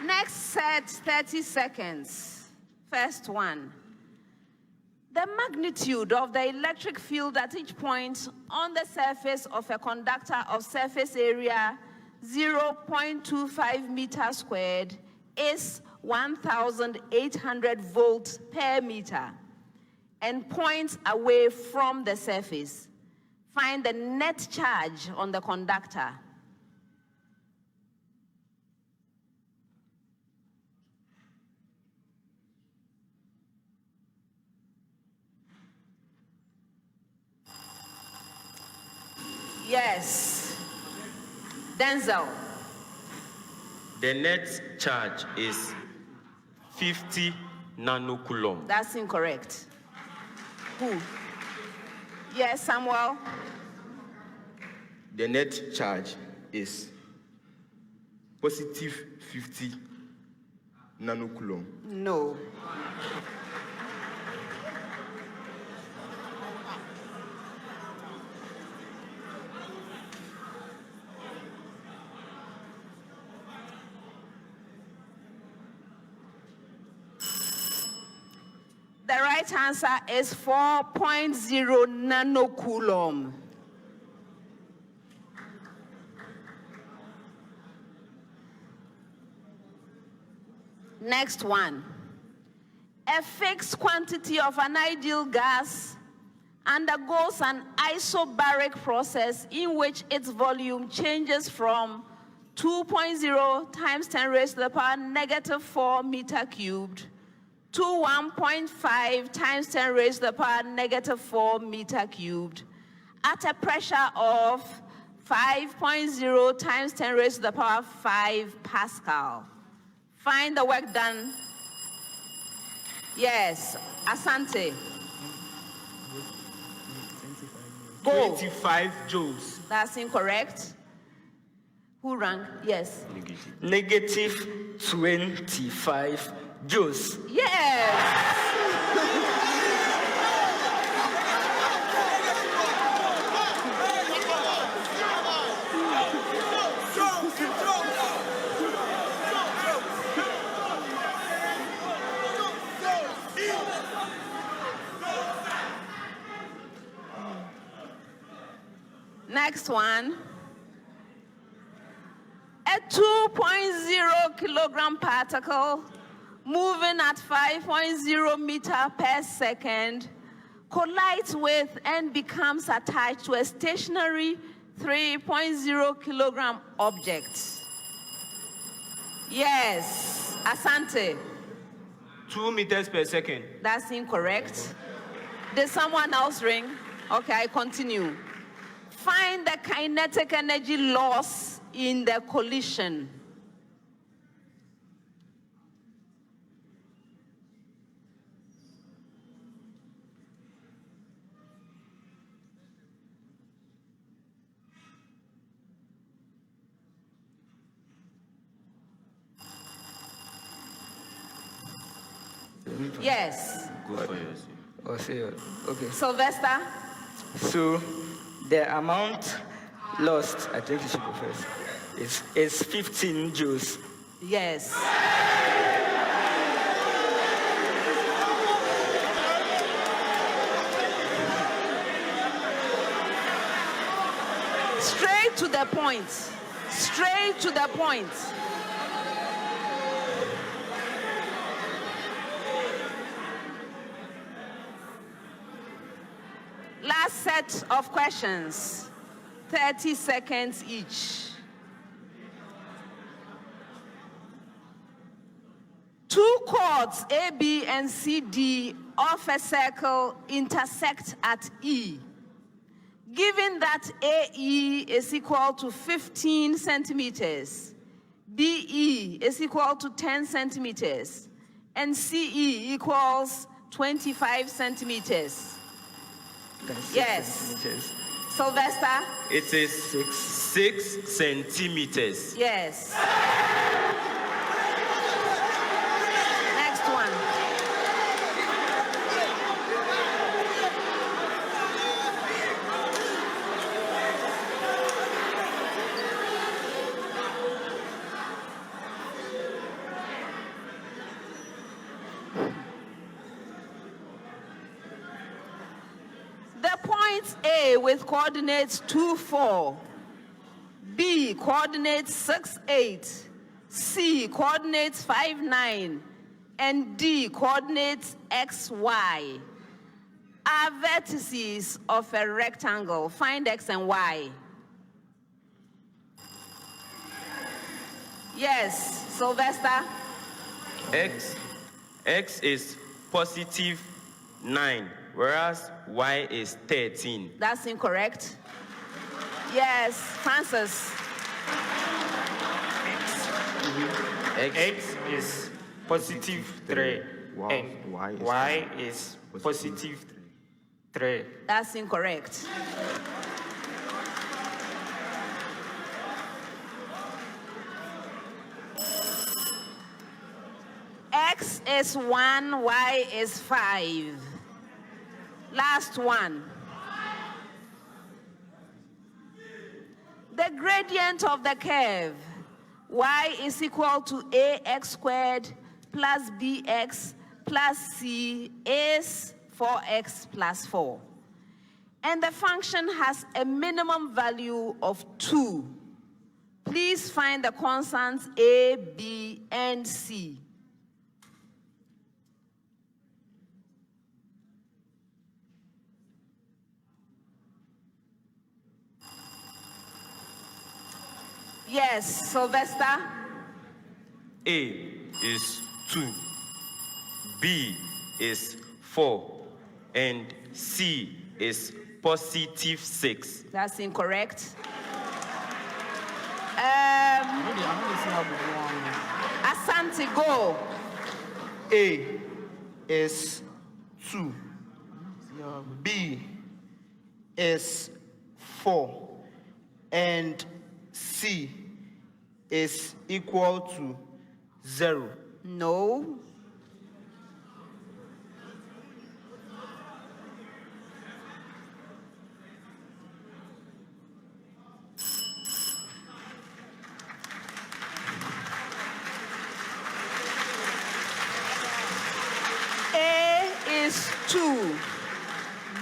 Next set, 30 seconds. First one. The magnitude of the electric field at each point on the surface of a conductor of surface area 0.25 meters squared is 1,800 volts per meter and points away from the surface. Find the net charge on the conductor. Yes. Denzel. The net charge is 50 nanocoulomb. That's incorrect. Who? Yes, Samuel. The net charge is positive 50 nanocoulomb. No. The right answer is 4.0 nanocoulomb. Next one. A fixed quantity of an ideal gas undergoes an isobaric process in which its volume changes from 2.0 times 10 raised to the power negative 4 meter cubed to 1.5 times 10 raised to the power negative 4 meter cubed at a pressure of 5.0 times 10 raised to the power 5 Pascal. Find the work done. Yes, Asante. Go. 25 joules. That's incorrect. Who rang? Yes. Negative 25 joules. Yes. Next one. A 2.0 kilogram particle moving at 5.0 meter per second collides with and becomes attached to a stationary 3.0 kilogram object. Yes, Asante. 2 meters per second. That's incorrect. Did someone else ring? Okay, I continue. Find the kinetic energy loss in the collision. Yes. Go for yours. Osei, okay. Sylvester? So the amount lost, I think you should go first, is 15 joules. Yes. Straight to the point. Straight to the point. Last set of questions, 30 seconds each. Two chords, A, B, and C, D, of a circle intersect at E. Given that AE is equal to 15 centimeters, BE is equal to 10 centimeters, and CE equals 25 centimeters. Yes. Centimeters. Sylvester? It is 6 centimeters. Yes. Next one. The points A with coordinates 2, 4, B coordinates 6, 8, C coordinates 5, 9, and D coordinates X, Y are vertices of a rectangle. Find X and Y. Yes, Sylvester? X is positive 9, whereas Y is 13. That's incorrect. Yes, Francis. X is positive 3, and Y is positive 3. That's incorrect. X is 1, Y is 5. Last one. The gradient of the curve, y is equal to ax squared plus bx plus c is 4x plus 4. And the function has a minimum value of 2. Please find the constants a, b, and c. Yes, Sylvester? A is 2, B is 4, and C is positive 6. That's incorrect. Asante, go. A is 2, B is 4, and C is equal to 0. No. A is 2,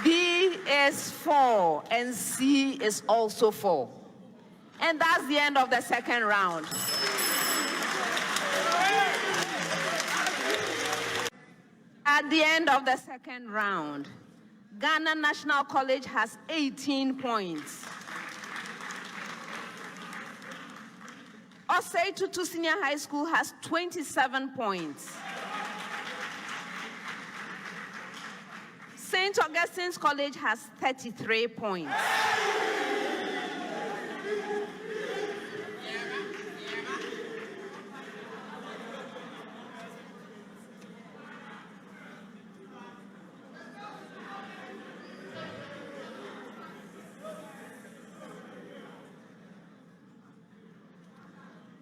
B is 4, and C is also 4. And that's the end of the second round. At the end of the second round, Ghana National College has 18 points. Osei Tutu Senior High School has 27 points. St. St. Augustine's College has 33 points.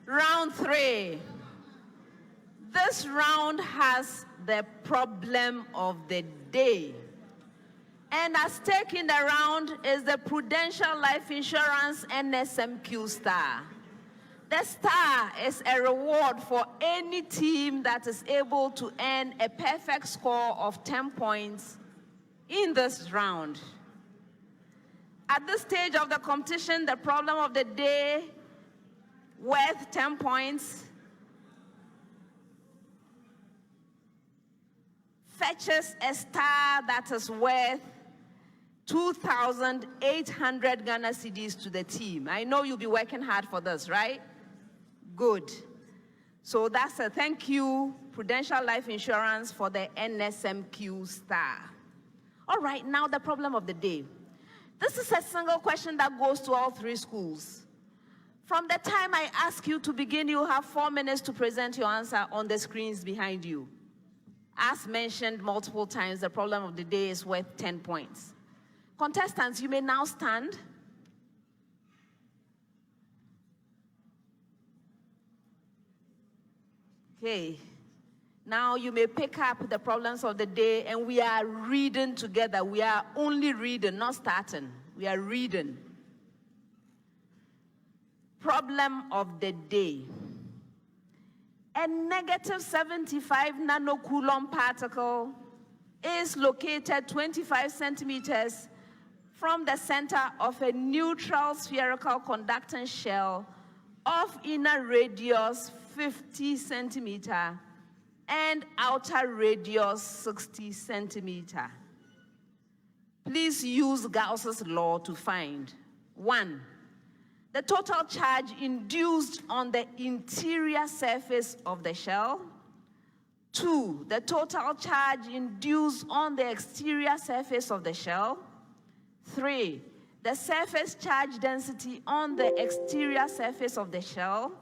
Round 3. This round has the problem of the day. And at stake in the round is the Prudential Life Insurance NSMQ star. The star is a reward for any team that is able to earn a perfect score of 10 points in this round. At this stage of the competition, the problem of the day worth 10 points fetches a star that is worth 2,800 Ghana cedis to the team. I know you'll be working hard for this, right? Good. So that's a thank you, Prudential Life Insurance, for the NSMQ star. All right, now the problem of the day. This is a single question that goes to all 3 schools. From the time I ask you to begin, you have 4 minutes to present your answer on the screens behind you. As mentioned multiple times, the problem of the day is worth 10 points. Contestants, you may now stand. Okay. Now you may pick up the problems of the day, and we are reading together. We are only reading, not starting. We are reading. Problem of the day. A negative 75 nanocoulomb particle is located 25 centimeters from the center of a neutral spherical conducting shell of inner radius 50 centimeter and outer radius 60 centimeter. Please use Gauss's law to find 1. The total charge induced on the interior surface of the shell. 2, the total charge induced on the exterior surface of the shell. 3, the surface charge density on the exterior surface of the shell.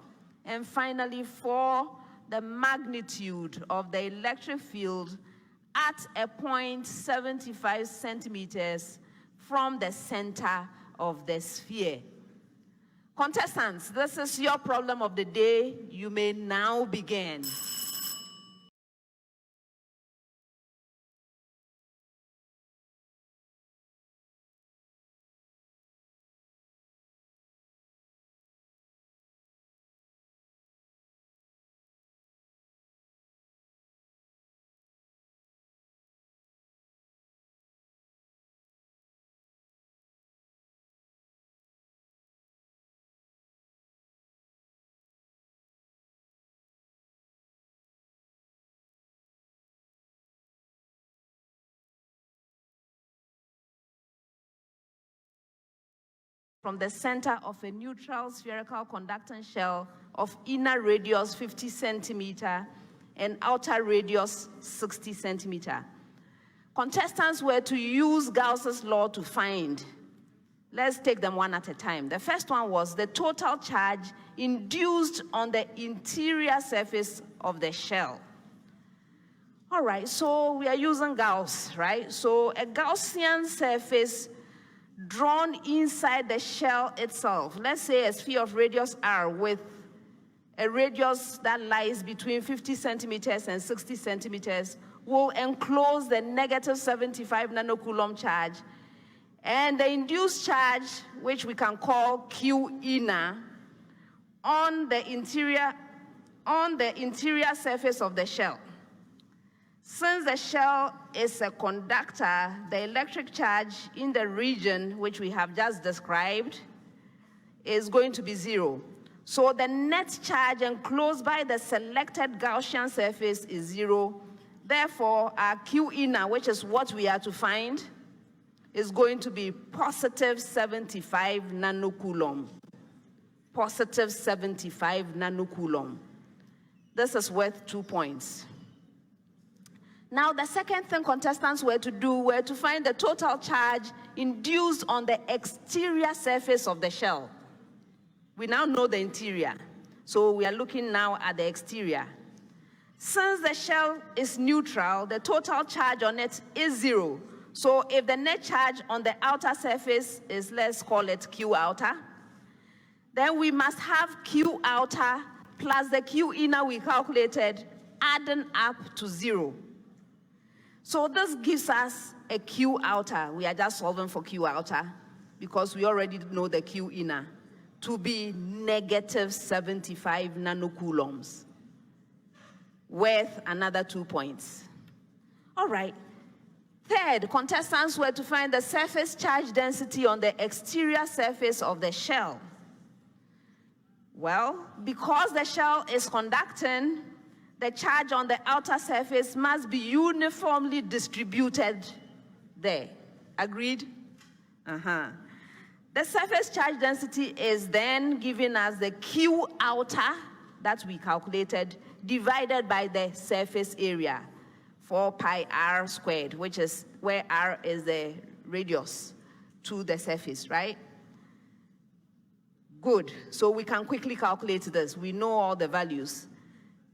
And finally, 4, the magnitude of the electric field at a point 75 centimeters from the center of the sphere. Contestants, this is your problem of the day. You may now begin. From the center of a neutral spherical conducting shell of inner radius 50 centimeter and outer radius 60 centimeter. Contestants were to use Gauss's law to find. Let's take them one at a time. The first one was the total charge induced on the interior surface of the shell. All right, so we are using Gauss, right? So a Gaussian surface drawn inside the shell itself, let's say a sphere of radius r with a radius that lies between 50 centimeters and 60 centimeters, will enclose the negative 75 nanocoulomb charge, and the induced charge, which we can call Q inner, on the interior surface of the shell. Since the shell is a conductor, the electric charge in the region which we have just described is going to be 0. So the net charge enclosed by the selected Gaussian surface is 0. Therefore, our Q inner, which is what we are to find, is going to be positive 75 nanocoulomb. Positive 75 nanocoulomb. This is worth 2 points. Now, the second thing contestants were to do were to find the total charge induced on the exterior surface of the shell. We now know the interior, so we are looking now at the exterior. Since the shell is neutral, the total charge on it is 0. So if the net charge on the outer surface is, let's call it Q outer, then we must have Q outer plus the Q inner we calculated adding up to 0. So this gives us a Q outer. We are just solving for Q outer because we already know the Q inner to be negative 75 nanocoulombs, worth another 2 points. All right. Third, contestants were to find the surface charge density on the exterior surface of the shell. Well, because the shell is conducting, the charge on the outer surface must be uniformly distributed there. Agreed? The surface charge density is then given as the Q outer that we calculated divided by the surface area, 4 pi r squared, which is where r is the radius to the surface, right? Good. So we can quickly calculate this. We know all the values.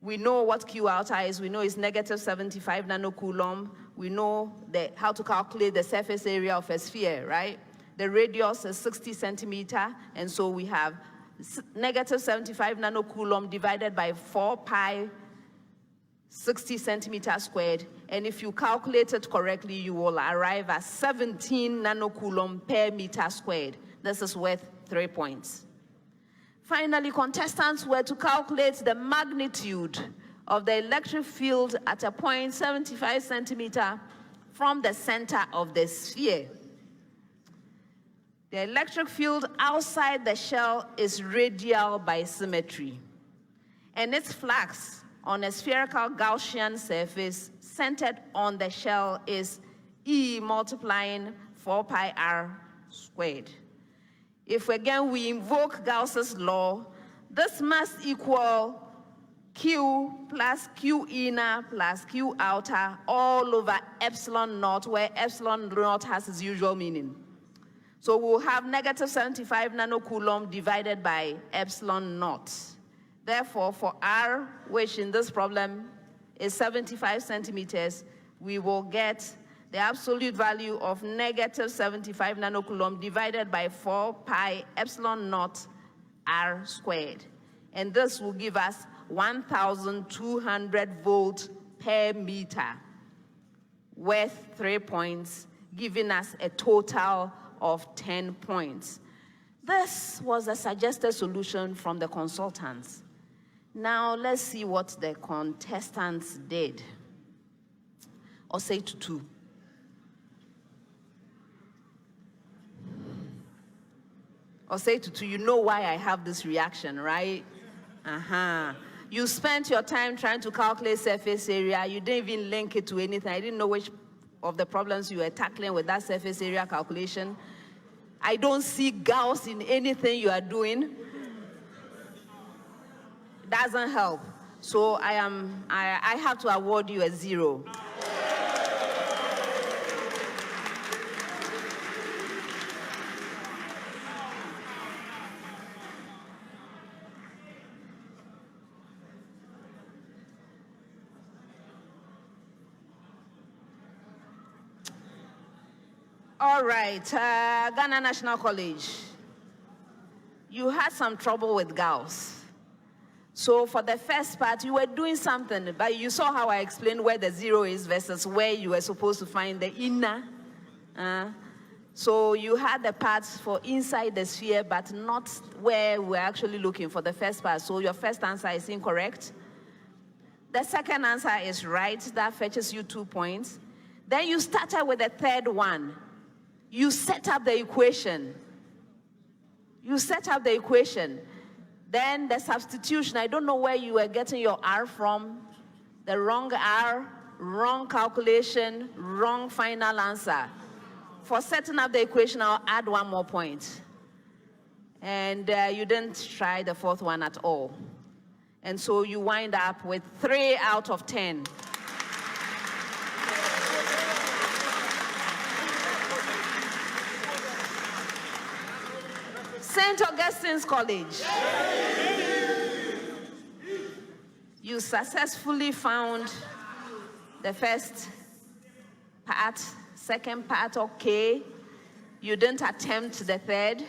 We know what Q outer is. We know it's negative 75 nanocoulomb. We know how to calculate the surface area of a sphere, right? The radius is 60 centimeter, and so we have negative 75 nanocoulomb divided by 4 pi 60 centimeters squared. And if you calculate it correctly, you will arrive at 17 nanocoulomb per meter squared. This is worth 3 points. Finally, contestants were to calculate the magnitude of the electric field at a point 75 centimeter from the center of the sphere. The electric field outside the shell is radial by symmetry, and its flux on a spherical Gaussian surface centered on the shell is E multiplying 4 pi r squared. If again we invoke Gauss's law, this must equal Q plus Q inner plus Q outer all over epsilon naught, where epsilon naught has its usual meaning. So we'll have negative 75 nanocoulomb divided by epsilon naught. Therefore, for R, which in this problem is 75 centimeters, we will get the absolute value of negative 75 nanocoulomb divided by 4 pi epsilon naught r squared. And this will give us 1,200 volts per meter, worth 3 points, giving us a total of 10 points. This was a suggested solution from the consultants. Now let's see what the contestants did. Osei Tutu. Osei Tutu, you know why I have this reaction, right? You spent your time trying to calculate surface area. You didn't even link it to anything. I didn't know which of the problems you were tackling with that surface area calculation. I don't see Gauss in anything you are doing. It doesn't help. So I have to award you a 0. All right, Ghana National College. You had some trouble with Gauss. So for the first part, you were doing something, but you saw how I explained where the 0 is versus where you were supposed to find the inner. So you had the parts for inside the sphere, but not where we're actually looking for the first part. So your first answer is incorrect. The second answer is right. That fetches you 2 points. Then you started with the third one. You set up the equation. Then the substitution, I don't know where you were getting your R from. The wrong R, wrong calculation, wrong final answer. For setting up the equation, I'll add 1 more point. And you didn't try the fourth one at all. And so you wind up with 3 out of 10. St. Augustine's College. You successfully found the first part, second part, okay. You didn't attempt the third.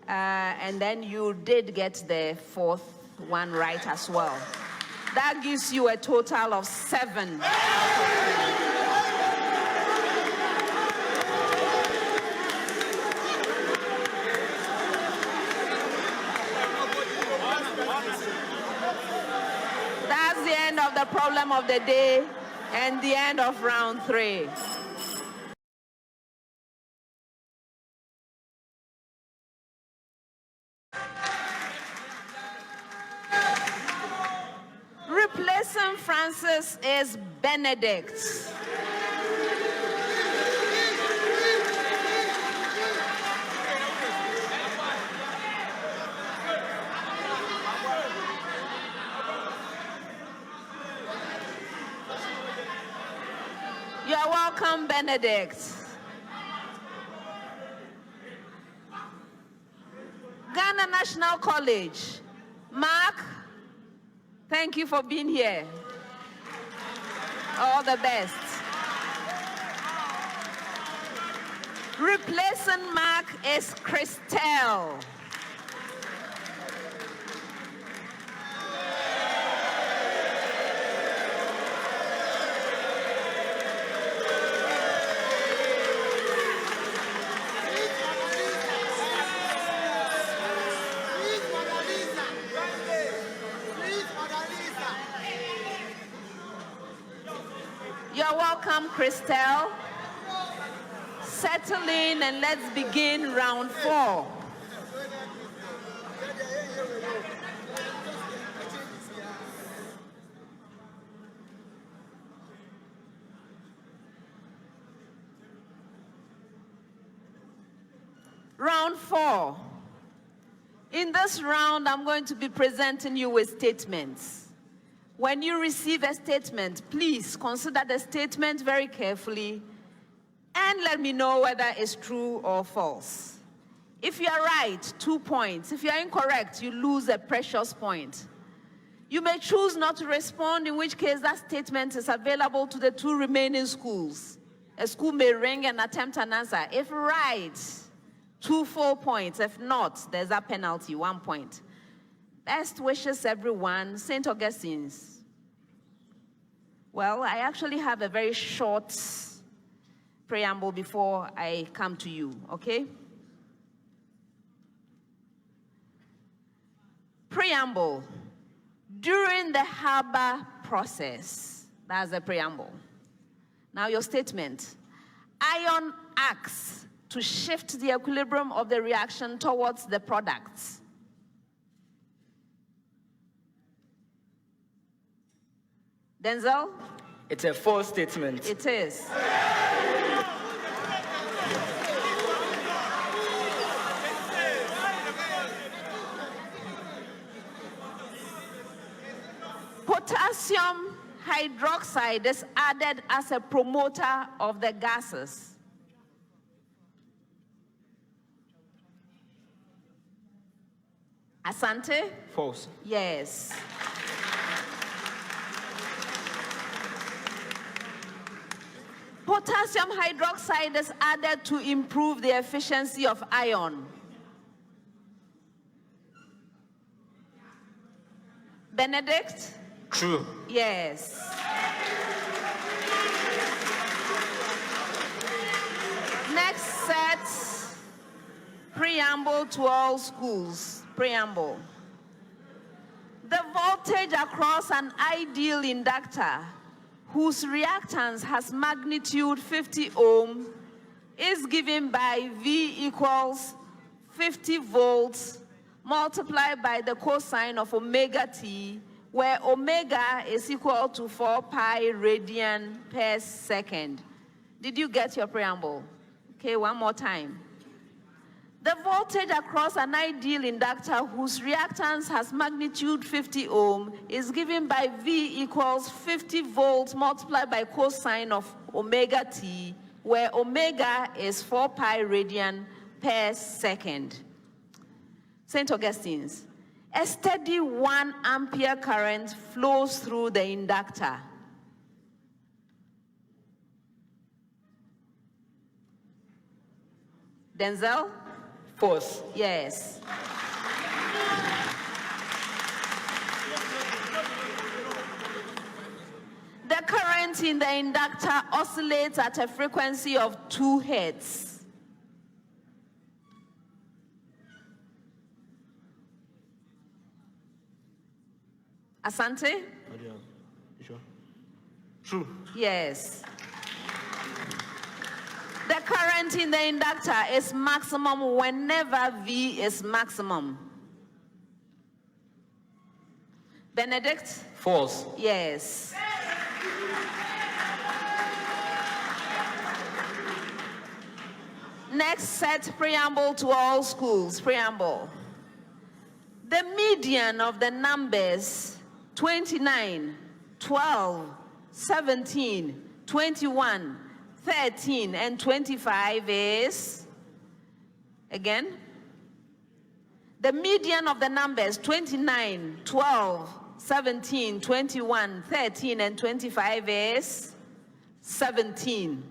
And then you did get the fourth one right as well. That gives you a total of 7. That's the end of the problem of the day and the end of round 3. Replacing Francis is Benedict. You're welcome, Benedict. Ghana National College. Mark, thank you for being here. All the best. Replacing Mark is Christelle. You're welcome, Christelle. Settle in and let's begin round 4. Round 4. In this round, I'm going to be presenting you with statements. When you receive a statement, please consider the statement very carefully and let me know whether it's true or false. If you are right, 2 points. If you are incorrect, you lose a precious point. You may choose not to respond, in which case that statement is available to the 2 remaining schools. A school may ring and attempt an answer. If right, 2 full points. If not, there's a penalty, 1 point. Best wishes, everyone. St. Augustine's. Well, I actually have a very short preamble before I come to you, okay? Preamble. During the Haber process, that's the preamble. Now your statement. Ion acts to shift the equilibrium of the reaction towards the products. Denzel? It's a false statement. It is. Potassium hydroxide is added as a promoter of the gases. Asante? False. Yes. Potassium hydroxide is added to improve the efficiency of ion. Benedict? True. Yes. Next set, preamble to all schools. Preamble. The voltage across an ideal inductor whose reactance has magnitude 50 ohm is given by V equals 50 volts multiplied by the cosine of omega t, where omega is equal to 4 pi radian per second. Did you get your preamble? Okay, one more time. The voltage across an ideal inductor whose reactance has magnitude 50 ohm is given by V equals 50 volts multiplied by cosine of omega t, where omega is 4 pi radian per second. St. Augustine's. A steady 1 ampere current flows through the inductor. Denzel? Force. Yes. The current in the inductor oscillates at a frequency of 2 hertz. Asante? True. Yes. The current in the inductor is maximum whenever V is maximum. Benedict? False. Yes. Next set, preamble to all schools. Preamble. The median of the numbers 29, 12, 17, 21, 13, and 25 is, again, the median of the numbers 29, 12, 17, 21, 13, and 25 is 17.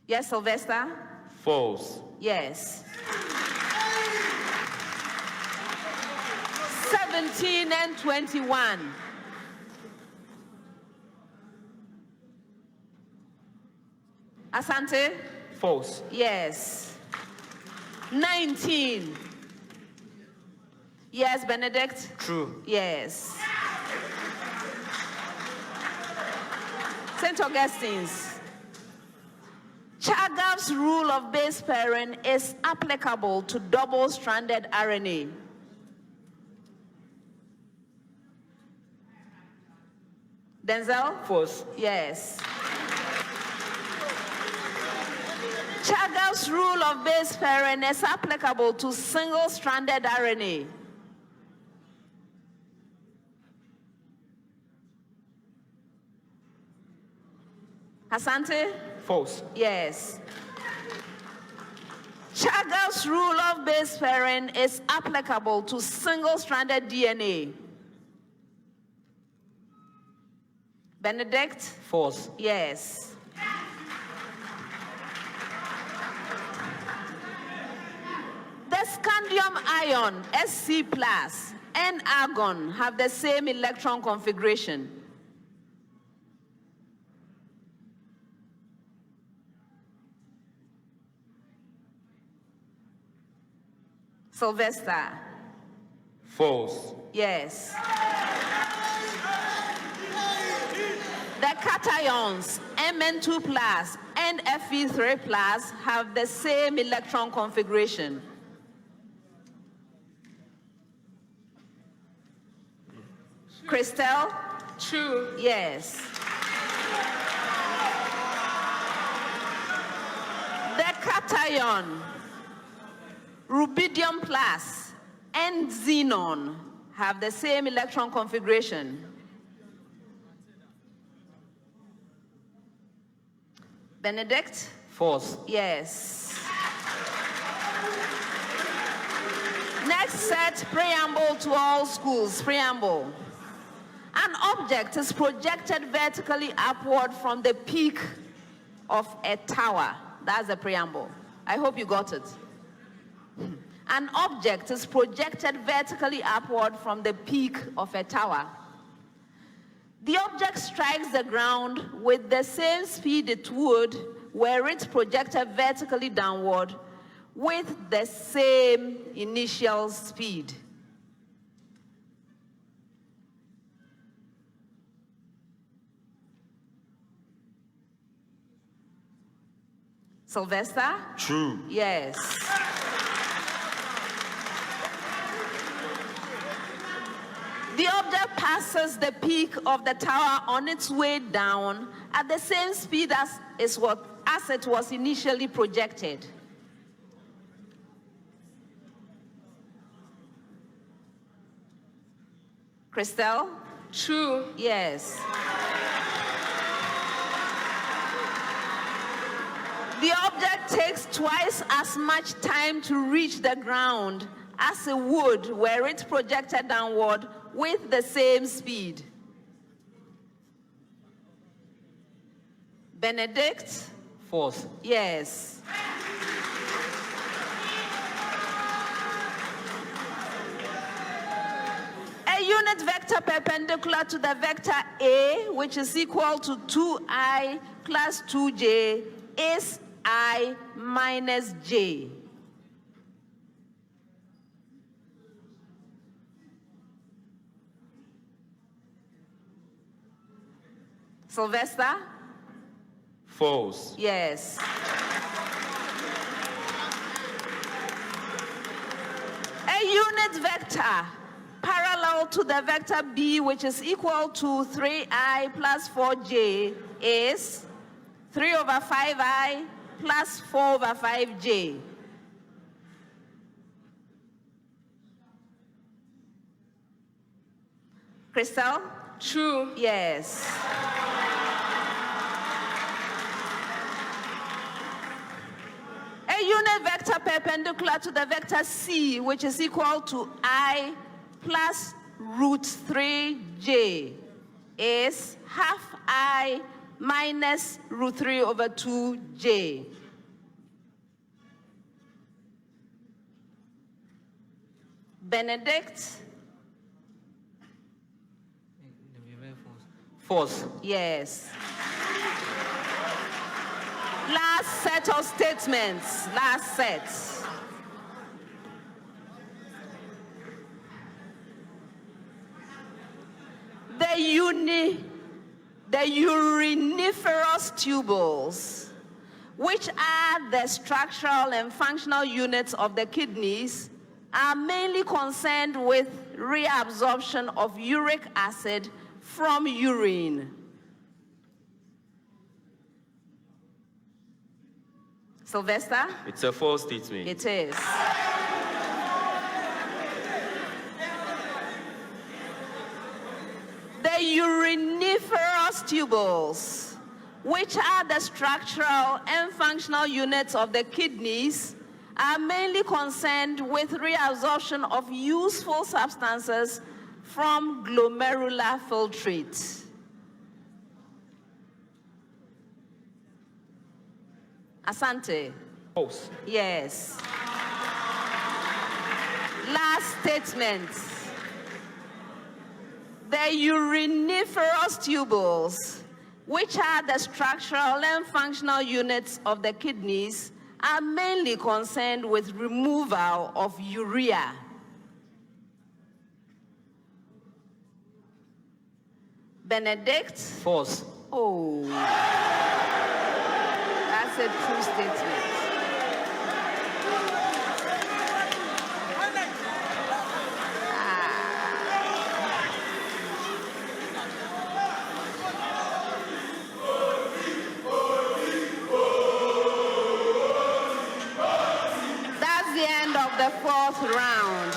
Yes, Sylvester? False. Yes. 17 and 21. Asante? False. Yes. 19. Yes, Benedict? True. Yes. St. Augustine's. Chagall's rule of base pairing is applicable to double-stranded RNA. Denzel? False. Yes. Chagall's rule of base pairing is applicable to single-stranded RNA. Asante? False. Yes. Chagall's rule of base pairing is applicable to single-stranded DNA. Benedict? False. Yes. The scandium ion, Sc+, and argon have the same electron configuration. Sylvester? False. Yes. The cations Mn2+ and Fe3+ have the same electron configuration. Christelle? True. Yes. The cation rubidium plus and xenon have the same electron configuration. Benedict? False. Yes. Next set, preamble to all schools. Preamble. An object is projected vertically upward from the peak of a tower. That's the preamble. I hope you got it. An object is projected vertically upward from the peak of a tower. The object strikes the ground with the same speed it would were it projected vertically downward with the same initial speed. Sylvester? True. Yes. The object passes the peak of the tower on its way down at the same speed as it was initially projected. Christelle? True. Yes. The object takes twice as much time to reach the ground as it would were it projected downward with the same speed. Benedict? Force. Yes. A unit vector perpendicular to the vector A, which is equal to 2I plus 2j, is I minus j. Sylvester? False. Yes. A unit vector parallel to the vector B, which is equal to 3I plus 4j, is 3 over 5I plus 4 over 5j. Crystal? True. Yes. A unit vector perpendicular to the vector C, which is equal to I plus root 3j, is half I minus root 3 over 2j. Benedict? Force. Yes. Last set of statements. Last set. The uriniferous tubules, which are the structural and functional units of the kidneys, are mainly concerned with reabsorption of uric acid from urine. Sylvester? It's a false statement. It is. The uriniferous tubules, which are the structural and functional units of the kidneys, are mainly concerned with reabsorption of useful substances from glomerular filtrate. Asante? False. Yes. Last statement. The uriniferous tubules, which are the structural and functional units of the kidneys, are mainly concerned with removal of urea. Benedict? False. Oh. That's a true statement. That's the end of the fourth round.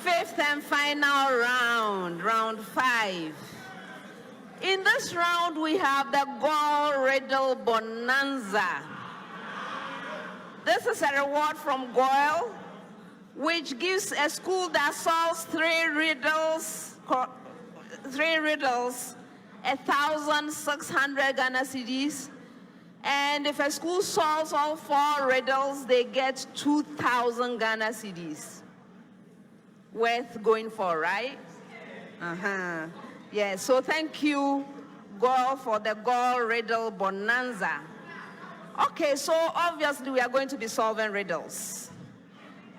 Fifth and final round, round 5. In this round, we have the Riddle Bonanza. This is a reward from Goyle, which gives a school that solves 3 riddles, 1,600 Ghana cedis. And if a school solves all 4 riddles, they get 2,000 Ghana cedis. Worth going for, right? Yeah, so thank you, Goyle, for the Riddle Bonanza. Okay, so obviously we are going to be solving riddles.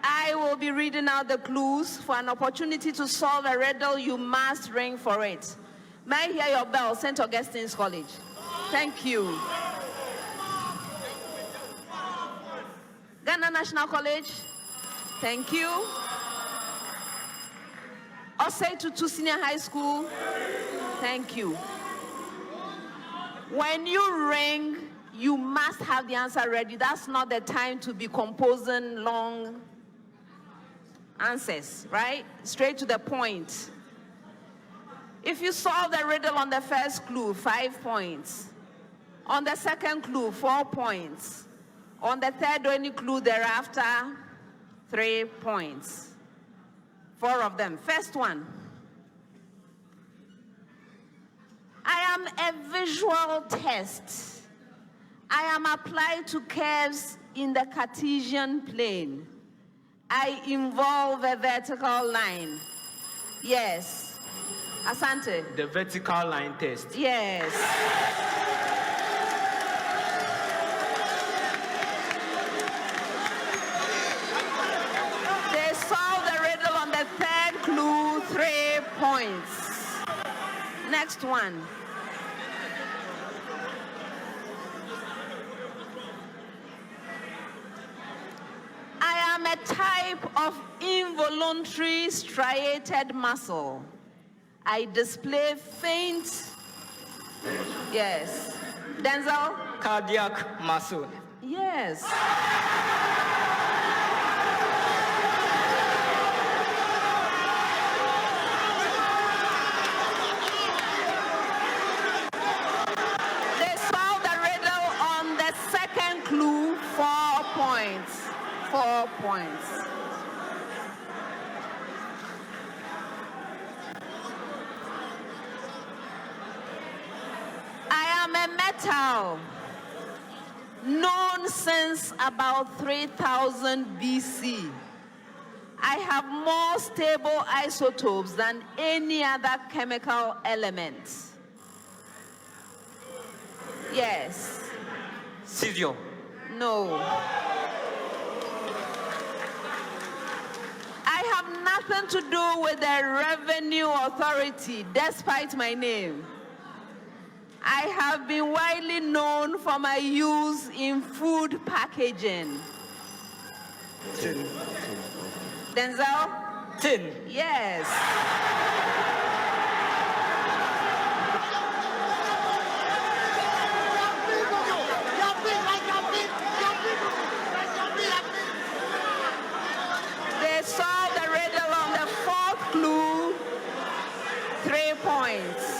I will be reading out the clues. For an opportunity to solve a riddle, you must ring for it. May I hear your bell, St. Augustine's College? Thank you. Ghana National College? Thank you. Osei Tutu Senior High School. Thank you. When you ring, you must have the answer ready. That's not the time to be composing long answers, right? Straight to the point. If you solve the riddle on the first clue, 5 points. On the second clue, 4 points. On the third or any clue thereafter, 3 points. 4 of them. First one. I am a visual test. I am applied to curves in the Cartesian plane. I involve a vertical line. Yes. Asante. The vertical line test. Yes. They solved the riddle on the third clue, 3 points. Next one. I am a type of involuntary striated muscle. I display faint, yes. Denzel? Cardiac muscle. Yes. They solved the riddle on the second clue, 4 points. 4 points. I am a metal known since about 3000 BC. I have more stable isotopes than any other chemical element. Yes. Cesium. No. I have nothing to do with the Revenue Authority, despite my name. I have been widely known for my use in food packaging. Tin. Denzel? Tin. Yes. They solved the riddle on the fourth clue, 3 points.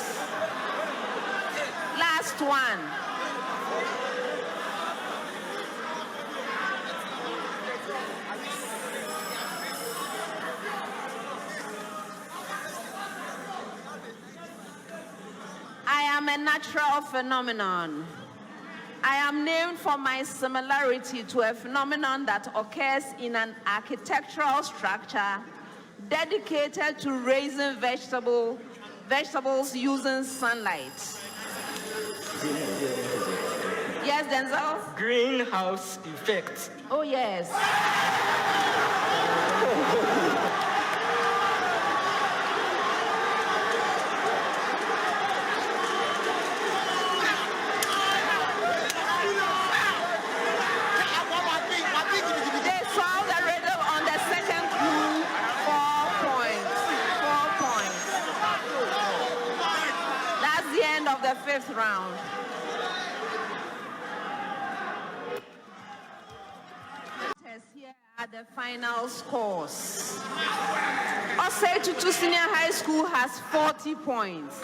Last one. I am a natural phenomenon. I am named for my similarity to a phenomenon that occurs in an architectural structure dedicated to raising vegetables using sunlight. Yes, Denzel? Greenhouse effect. Oh, yes. They solved the riddle on the second clue, 4 points. 4 points. That's the end of the 5th round. Here are the final scores. Osei Tutu Senior High School has 40 points.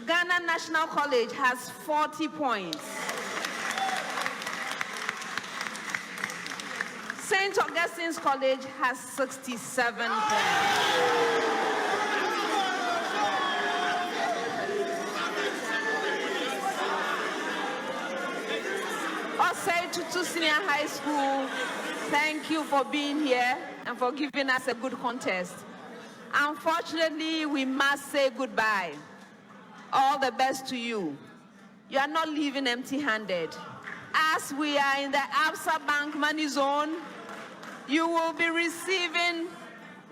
Ghana National College has 40 points. St. Augustine's College has 67 points. Osei Tutu Senior High School, thank you for being here and for giving us a good contest. Unfortunately, we must say goodbye. All the best to you. You are not leaving empty-handed. As we are in the Absa Bank money zone, you will be receiving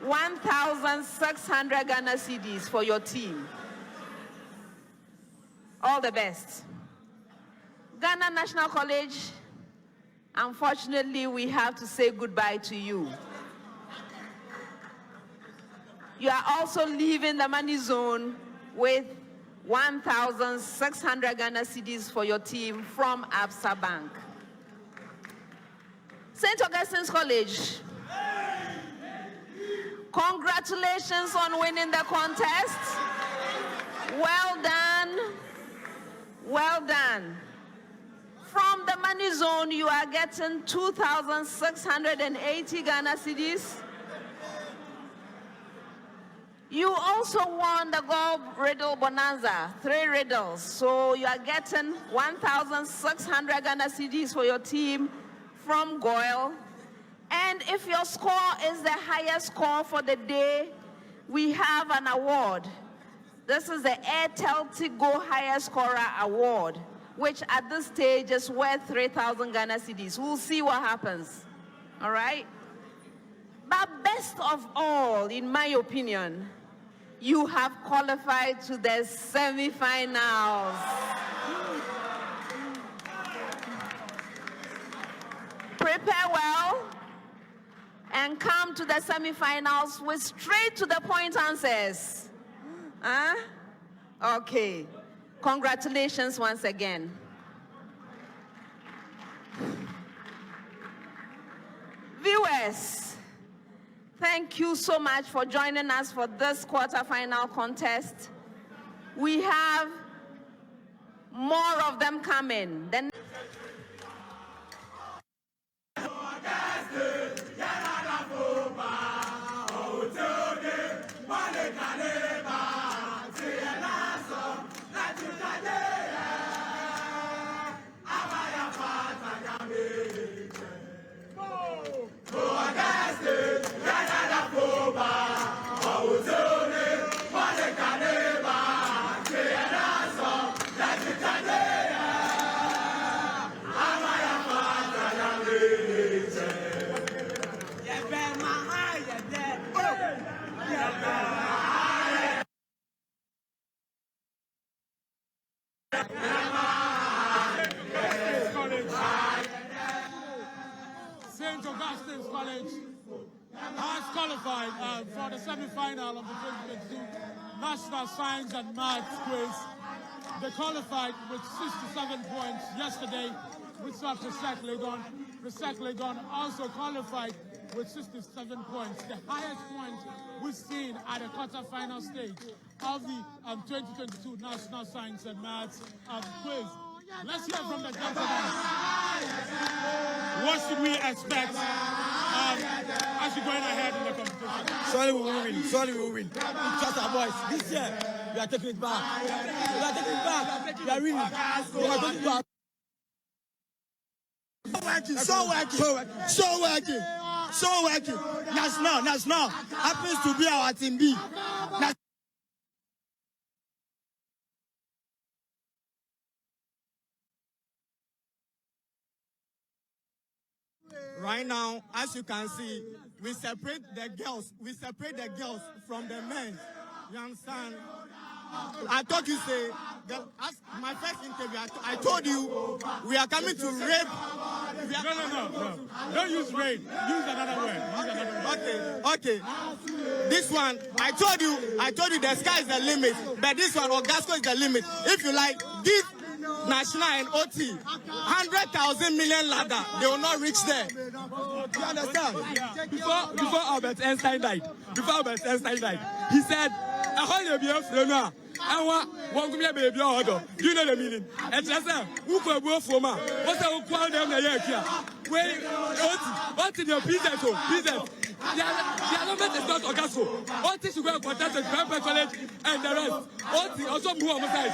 1,600 Ghana cedis for your team. All the best. Ghana National College, unfortunately, we have to say goodbye to you. You are also leaving the money zone with 1,600 Ghana cedis for your team from Absa Bank. St. Augustine's College, congratulations on winning the contest. Well done. Well done. From the money zone, you are getting 2,680 Ghana cedis. You also won the Gold Riddle Bonanza, 3 riddles. So you are getting 1,600 Ghana cedis for your team from Goyle. And if your score is the highest score for the day, we have an award. This is the Airtel Tigo Highest Scorer Award, which at this stage is worth 3,000 Ghana cedis. We'll see what happens. All right? But best of all, in my opinion, you have qualified to the semi-finals. Prepare well and come to the semi-finals with straight to the point answers. Huh? Okay. Congratulations once again. Viewers, thank you so much for joining us for this quarterfinal contest. We have more of them coming. St. Augustine's College has qualified for the semi-final of the 2022 National Science and Maths Quiz. They qualified with 67 points yesterday, which was Presec Legon. Presec Legon also qualified with 67 points, the highest points we've seen at the quarter-final stage of the 2022 National Science and Maths Quiz. Let's hear from the gentleman. What should we expect as we're going ahead in the competition? Surely we will win. Surely we will win. We trust our boys. This year, we are taking it back. We are taking it back. We are winning. We are taking it back. So working. National happens to be our team B. Right now, as you can see, we separate the girls from the men. You understand? I thought you say, as my first interview, I told you we are coming to rape. No. Don't use rape. Use another word. Okay. This one, I told you the sky is the limit, but this one, Augusto is the limit. If you like, give National and OT 100,000 million ladder, they will not reach there. You understand? Before Albert Einstein died, he said, do you know the meaning? And just who could go for ma? What's our crowd them the year? What in your business? The element is not Augusto. What is you going to contact the College and the rest? What also move on the side?